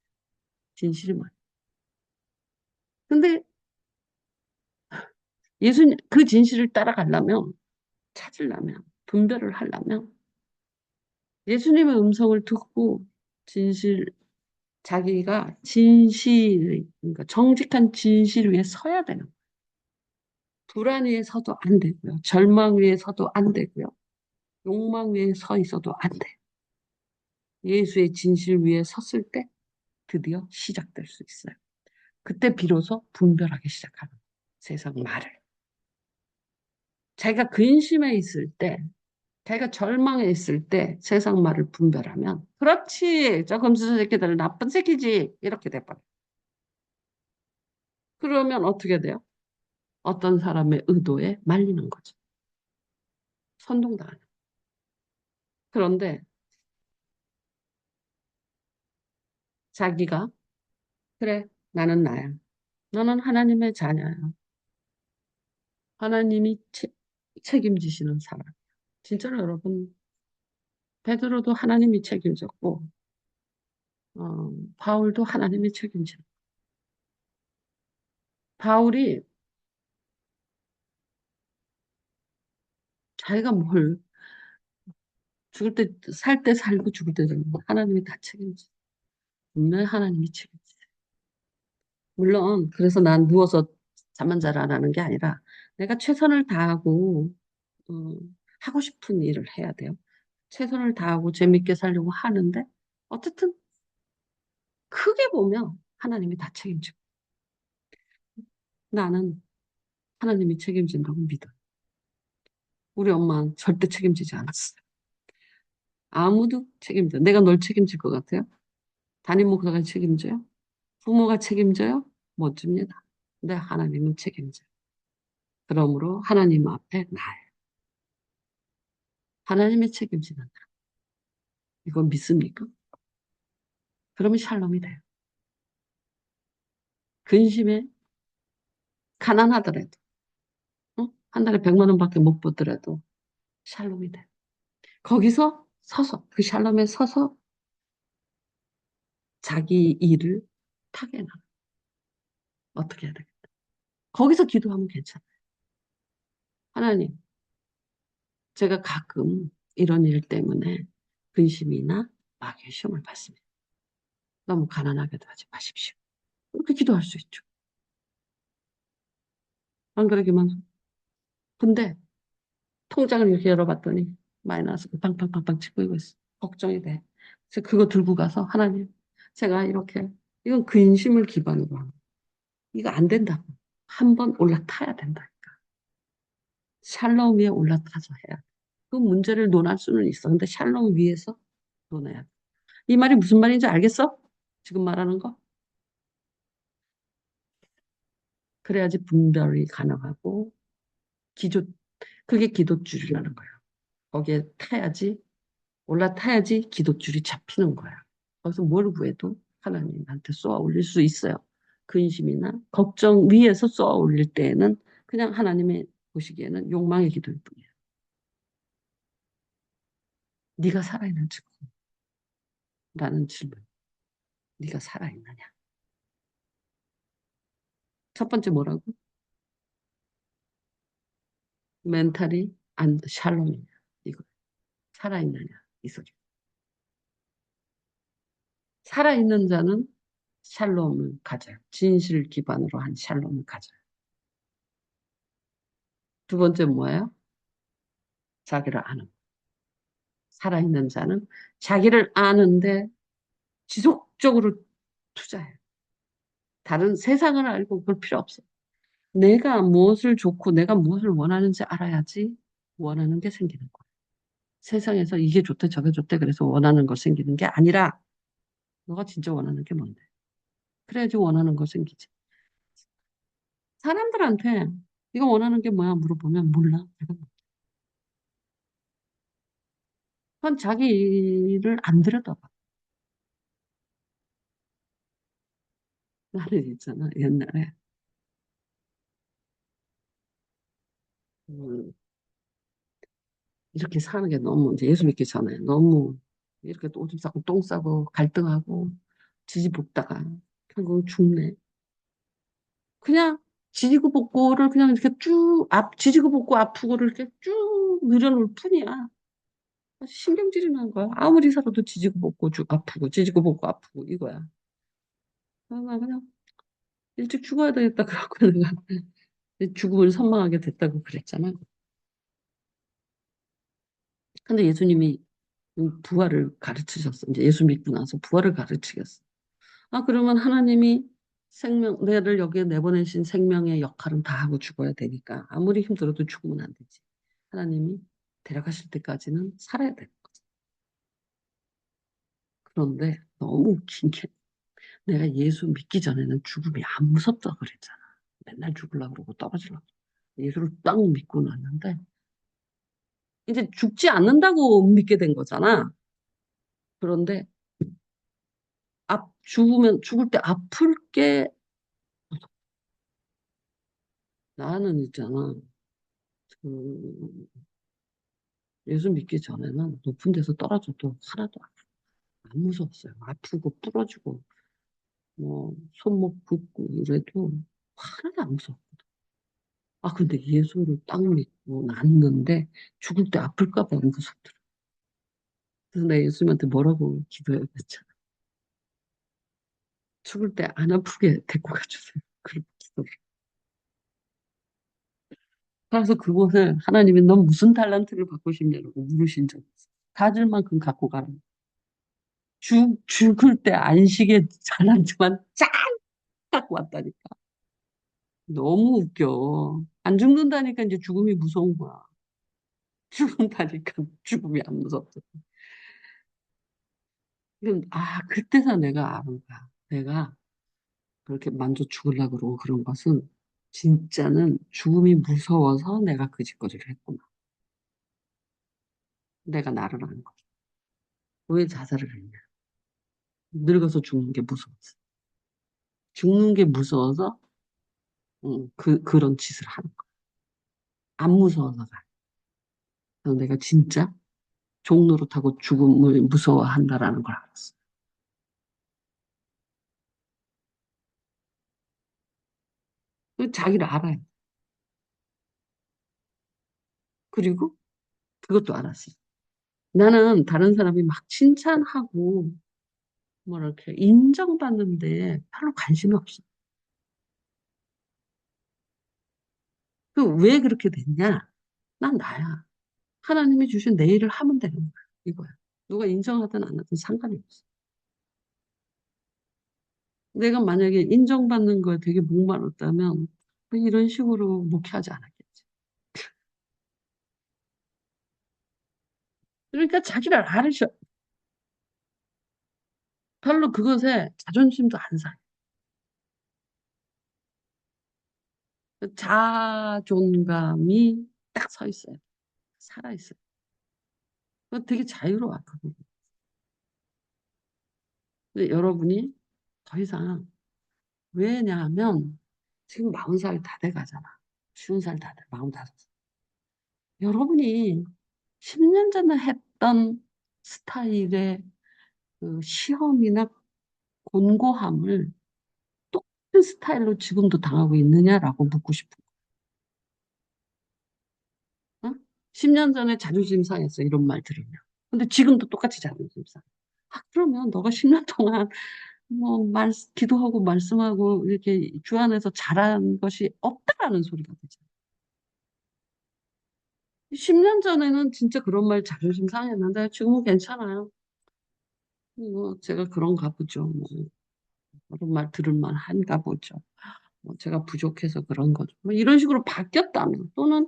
[SPEAKER 1] 진실이 뭐예요? 근데 예수님 그 진실을 따라가려면 찾으려면 분별을 하려면 예수님의 음성을 듣고 진실 자기가 진실 그러니까 정직한 진실 위에 서야 되는 거예요. 불안 위에 서도 안 되고요. 절망 위에 서도 안 되고요. 욕망 위에 서 있어도 안 돼. 예수의 진실 위에 섰을 때 드디어 시작될 수 있어요. 그때 비로소 분별하기 시작하는 거예요. 세상 말을. 자기가 근심에 있을 때 자기가 절망에 있을 때 세상 말을 분별하면 그렇지 저 금수저 새끼들 나쁜 새끼지 이렇게 돼버려. 그러면 어떻게 돼요? 어떤 사람의 의도에 말리는 거죠. 선동당하는. 그런데 자기가 그래 나는 나야. 너는 하나님의 자녀야. 하나님이 책임지시는 사람. 진짜로 여러분 베드로도 하나님이 책임졌고 바울도 하나님이 책임져. 바울이 자기가 뭘 죽을 때, 살 때 살고 죽을 때 살고 하나님이 다 책임져. 분명히 하나님이 책임져. 물론 그래서 난 누워서 잠만 자라라는 게 아니라 내가 최선을 다하고 어, 하고 싶은 일을 해야 돼요. 최선을 다하고 재밌게 살려고 하는데 어쨌든 크게 보면 하나님이 다 책임져. 나는 하나님이 책임진다고 믿어. 우리 엄마는 절대 책임지지 않았어. 아무도 책임져. 내가 널 책임질 것 같아요? 담임 목사가 책임져요? 부모가 책임져요? 못 줍니다. 근데 하나님은 책임져요. 그러므로 하나님 앞에 나아요. 하나님의 책임지는 나. 이거 믿습니까? 그러면 샬롬이 돼요. 근심에 가난하더라도 한 달에 100만 원밖에 못 벌더라도 샬롬이 돼요. 거기서 서서 그 샬롬에 서서 자기 일을 타개나 어떻게 해야 되겠다. 거기서 기도하면 괜찮아요. 하나님, 제가 가끔 이런 일 때문에 근심이나 마귀의 시험을 받습니다. 너무 가난하게도 하지 마십시오. 이렇게 기도할 수 있죠. 안 그러기만. 근데 통장을 이렇게 열어봤더니 마이너스가 팡팡팡팡 치고 있어. 걱정이 돼. 그래서 그거 들고 가서 하나님, 제가 이렇게, 이건 근심을 기반으로 하는 거. 이거 안 된다고. 한번 올라타야 된다. 샬롬 위에 올라타서 해야 돼. 그 문제를 논할 수는 있어. 근데 샬롬 위에서 논해야 돼. 이 말이 무슨 말인지 알겠어? 지금 말하는 거? 그래야지 분별이 가능하고, 기도, 그게 기도줄이라는 거야. 거기에 타야지, 올라타야지 기도줄이 잡히는 거야. 그래서 뭘 구해도 하나님한테 쏘아 올릴 수 있어요. 근심이나 걱정 위에서 쏘아 올릴 때에는 그냥 하나님의 보시기에는 욕망의 기도일 뿐이야. 네가 살아있는지 라는 질문. 네가 살아있느냐? 첫 번째 뭐라고? 멘탈이 안 샬롬이냐? 이거 살아있느냐? 이 소리. 살아있는 자는 샬롬을 가져요. 진실 기반으로 한 샬롬을 가져요. 두 번째 뭐예요? 자기를 아는. 살아있는 자는 자기를 아는데 지속적으로 투자해요. 다른 세상을 알고 그럴 필요 없어. 내가 무엇을 좋고 내가 무엇을 원하는지 알아야지 원하는 게 생기는 거야. 세상에서 이게 좋대 저게 좋대 그래서 원하는 거 생기는 게 아니라 너가 진짜 원하는 게 뭔데? 그래야지 원하는 거 생기지. 사람들한테 이거 원하는 게 뭐야 물어보면 몰라. 내가 뭐. 그건 자기를 안 들여다봐. 나는 있잖아 옛날에 음, 이렇게 사는 게 너무 이제 예수 믿기 전에 너무 이렇게 또 오줌 싸고 똥 싸고 갈등하고 지지볶다가 결국 죽네. 그냥 지지고 볶고를 그냥 이렇게 쭉 지지고 볶고 아프고를 이렇게 쭉 늘여놓을 뿐이야. 신경질이 난 거야. 아무리 살아도 지지고 볶고 쭉 아프고 지지고 볶고 아프고 이거야. 그래서 나 그냥 일찍 죽어야 되겠다 그러고 내가 죽음을 선망하게 됐다고 그랬잖아. 근데 예수님이 부활을 가르치셨어. 이제 예수 믿고 나서 부활을 가르치겠어. 아, 그러면 하나님이 나를 여기에 내보내신 생명의 역할은 다 하고 죽어야 되니까 아무리 힘들어도 죽으면 안 되지. 하나님이 데려가실 때까지는 살아야 되는 거지. 그런데 너무 웃긴 게 내가 예수 믿기 전에는 죽음이 안 무섭다 그랬잖아. 맨날 죽으려고 그러고 떨어지려고. 예수를 딱 믿고 났는데 이제 죽지 않는다고 믿게 된 거잖아. 그런데 죽으면 죽을 때 아플 게 나는 있잖아. 그 예수 믿기 전에는 높은 데서 떨어져도 하나도 안 무서웠어요. 아프고 부러지고 뭐 손목 붓고 이래도 하나도 안 무서워. 아 근데 예수를 딱 믿고 났는데 죽을 때 아플까 봐 무섭더라. 그래서 내가 예수님한테 뭐라고 기도해야 됐잖아. 죽을 때 안 아프게 데리고 가주세요. 그렇게 기도를. 그래서 그곳을 하나님이 넌 무슨 달란트를 갖고 싶냐고 물으신 적 있어. 가질 만큼 갖고 가라. 죽을 때 안식의 달란트만 쫙 갖고 왔다니까. 너무 웃겨. 안 죽는다니까 이제 죽음이 무서운 거야. 죽는다니까 죽음이 안 무섭다. 그때서 내가 아는 거야. 내가 그렇게 만져 죽으려고 그러고 그런 것은 진짜는 죽음이 무서워서 내가 그 짓거리를 했구나. 내가 나를 아는 거야. 왜 자살을 했냐. 늙어서 죽는 게 무서웠어. 죽는 게 무서워서 그런 짓을 하는 거야. 안 무서워서가. 그래서 내가 진짜 종노릇하고 죽음을 무서워한다라는 걸 알았어. 자기를 알아요. 그리고 그것도 알았어. 나는 다른 사람이 막 칭찬하고 뭐 이렇게 인정받는데 별로 관심이 없어. 그 왜 그렇게 됐냐? 난 나야. 하나님이 주신 내 일을 하면 되는 거야. 이거야. 누가 인정하든 안 하든 상관이 없어. 내가 만약에 인정받는 거에 되게 목말랐다면 이런 식으로 목회하지 않았겠지. 그러니까 자기를 알으셔. 별로 그것에 자존심도 안 상해. 자존감이 딱 서 있어요. 살아 있어요. 그거 되게 자유로워. 그거. 근데 여러분이 더 이상 왜냐하면 지금 40살 다 돼가잖아. 50살 다 돼. 45살. 여러분이 10년 전에 했던 스타일의 그 시험이나 곤고함을 똑같은 스타일로 지금도 당하고 있느냐라고 묻고 싶은 거야. 어? 10년 전에 자존심 상했어. 이런 말 들으면. 근데 지금도 똑같이 자존심 상해. 그러면 너가 10년 동안 뭐 기도하고 말씀하고 이렇게 주 안에서 잘한 것이 없다라는 소리가 되잖아. 10년 전에는 진짜 그런 말 자존심 상했는데 지금은 괜찮아요. 뭐 제가 그런가 보죠. 뭐 그런 말 들을 만한가 보죠. 뭐 제가 부족해서 그런 거죠. 뭐 이런 식으로 바뀌었다면 또는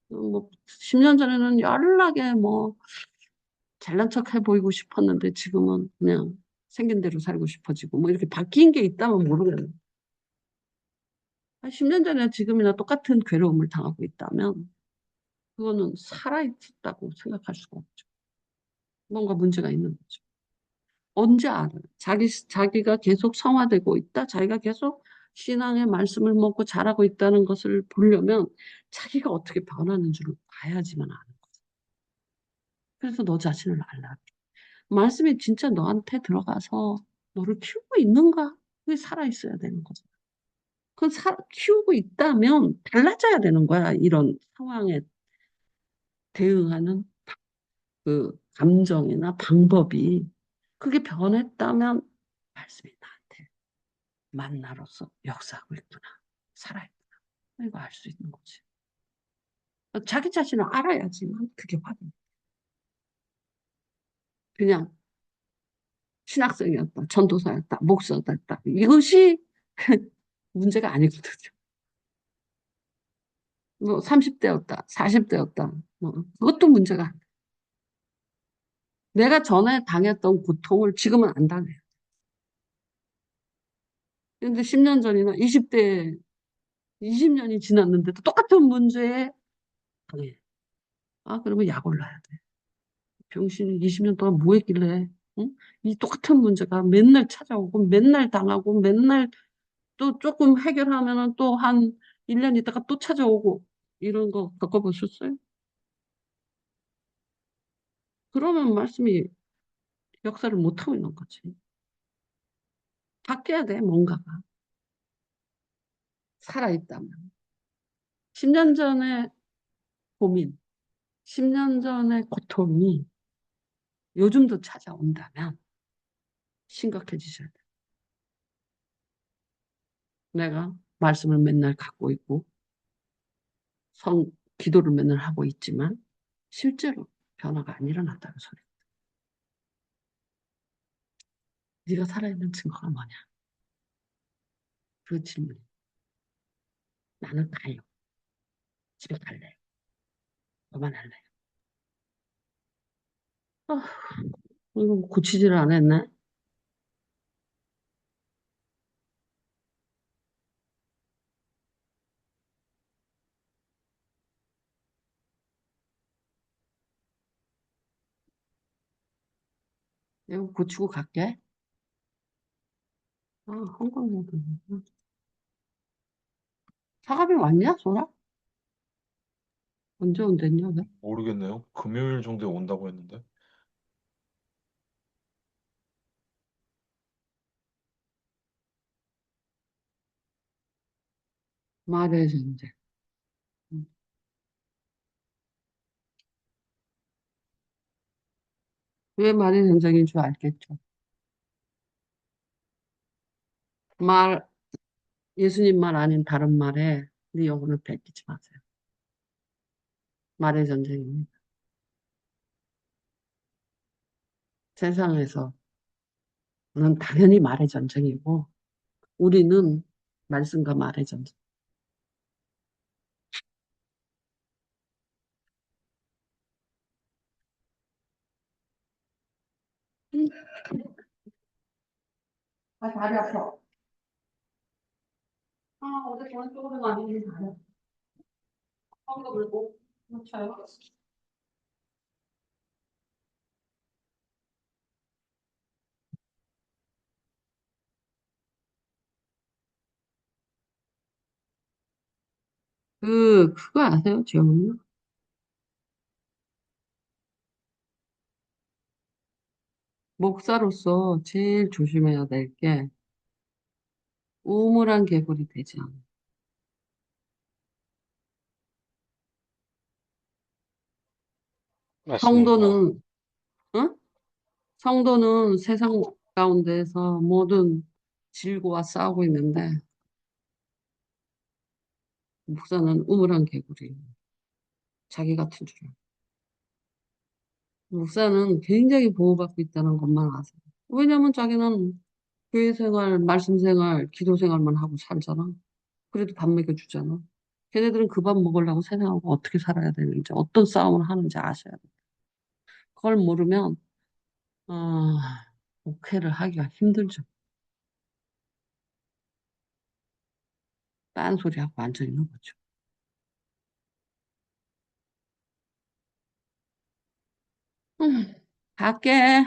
[SPEAKER 1] 뭐 10년 전에는 연락에 뭐 잘난 척 해 보이고 싶었는데 지금은 그냥 생긴 대로 살고 싶어지고 뭐 이렇게 바뀐 게 있다면 모르겠네. 10년 전에 지금이나 똑같은 괴로움을 당하고 있다면 그거는 살아있다고 생각할 수가 없죠. 뭔가 문제가 있는 거죠. 언제 알아요? 자기가 계속 성화되고 있다? 자기가 계속 신앙의 말씀을 먹고 자라고 있다는 것을 보려면 자기가 어떻게 변하는 줄 봐야지만 아는 거죠. 그래서 너 자신을 알라. 말씀이 진짜 너한테 들어가서 너를 키우고 있는가? 그게 살아있어야 되는 거죠. 키우고 있다면 달라져야 되는 거야. 이런 상황에 대응하는 그 감정이나 방법이. 그게 변했다면 말씀이 나한테 만나로서 역사하고 있구나. 살아있구나. 이거 알 수 있는 거지. 자기 자신을 알아야지만 그게 확인. 그냥 신학생이었다, 전도사였다, 목사였다. 이것이 문제가 아니거든요. 뭐 30대였다, 40대였다. 뭐 그것도 문제가 아니에요. 내가 전에 당했던 고통을 지금은 안 당해요. 근데 10년 전이나 20대, 20년이 지났는데도 똑같은 문제에 당해. 그러면 약 올라야 돼. 병신이 20년 동안 뭐 했길래, 응? 이 똑같은 문제가 맨날 찾아오고, 맨날 당하고, 맨날 또 조금 해결하면은 또 한 1년 있다가 또 찾아오고, 이런 거 겪어보셨어요? 그러면 말씀이 역사를 못하고 있는 거지. 바뀌어야 돼, 뭔가가. 살아있다면. 10년 전의 고민, 10년 전의 고통이 요즘도 찾아온다면 심각해지셔야 돼. 내가 말씀을 맨날 갖고 있고, 성, 기도를 맨날 하고 있지만, 실제로 변화가 안 일어났다는 소리. 네가 살아있는 증거가 뭐냐? 그 질문이. 나는 가요. 집에 갈래요. 너만 할래요. 아, 이거 고치지를 안 했네. 이거 고치고 갈게. 한국에도. 사과비 왔냐, 소라? 언제 온댔냐, 왜?
[SPEAKER 2] 모르겠네요. 금요일 정도에 온다고 했는데.
[SPEAKER 1] 말해서 이제. 음. 왜 말이 된적인 줄 알겠죠. 말, 예수님 말 아닌 다른 말에 네 영혼을 뺏기지 마세요. 말의 전쟁입니다. 세상에서는 당연히 말의 전쟁이고, 우리는 말씀과 말의 전쟁. 아, 다리 아파. 아, 어제 저녁 쪽으로 많이 다리 아파. 물고 놓쳐요. 그거 아세요, 지영은요? 목사로서 제일 조심해야 될 게 우물안 개구리 되지 않아.
[SPEAKER 3] 맞습니다.
[SPEAKER 1] 성도는, 응? 성도는 세상 가운데서 모든 질고와 싸우고 있는데, 목사는 우물안 개구리. 자기 같은 줄 알아. 목사는 굉장히 보호받고 있다는 것만 아세요. 왜냐면 자기는 교회 생활, 말씀 생활, 기도 생활만 하고 살잖아. 그래도 밥 먹여주잖아. 걔네들은 그 밥 먹으려고 세상하고 어떻게 살아야 되는지, 어떤 싸움을 하는지 아셔야 돼. 그걸 모르면, 목회를 하기가 힘들죠. 딴소리하고 앉아 있는 거죠. 음, 갈게.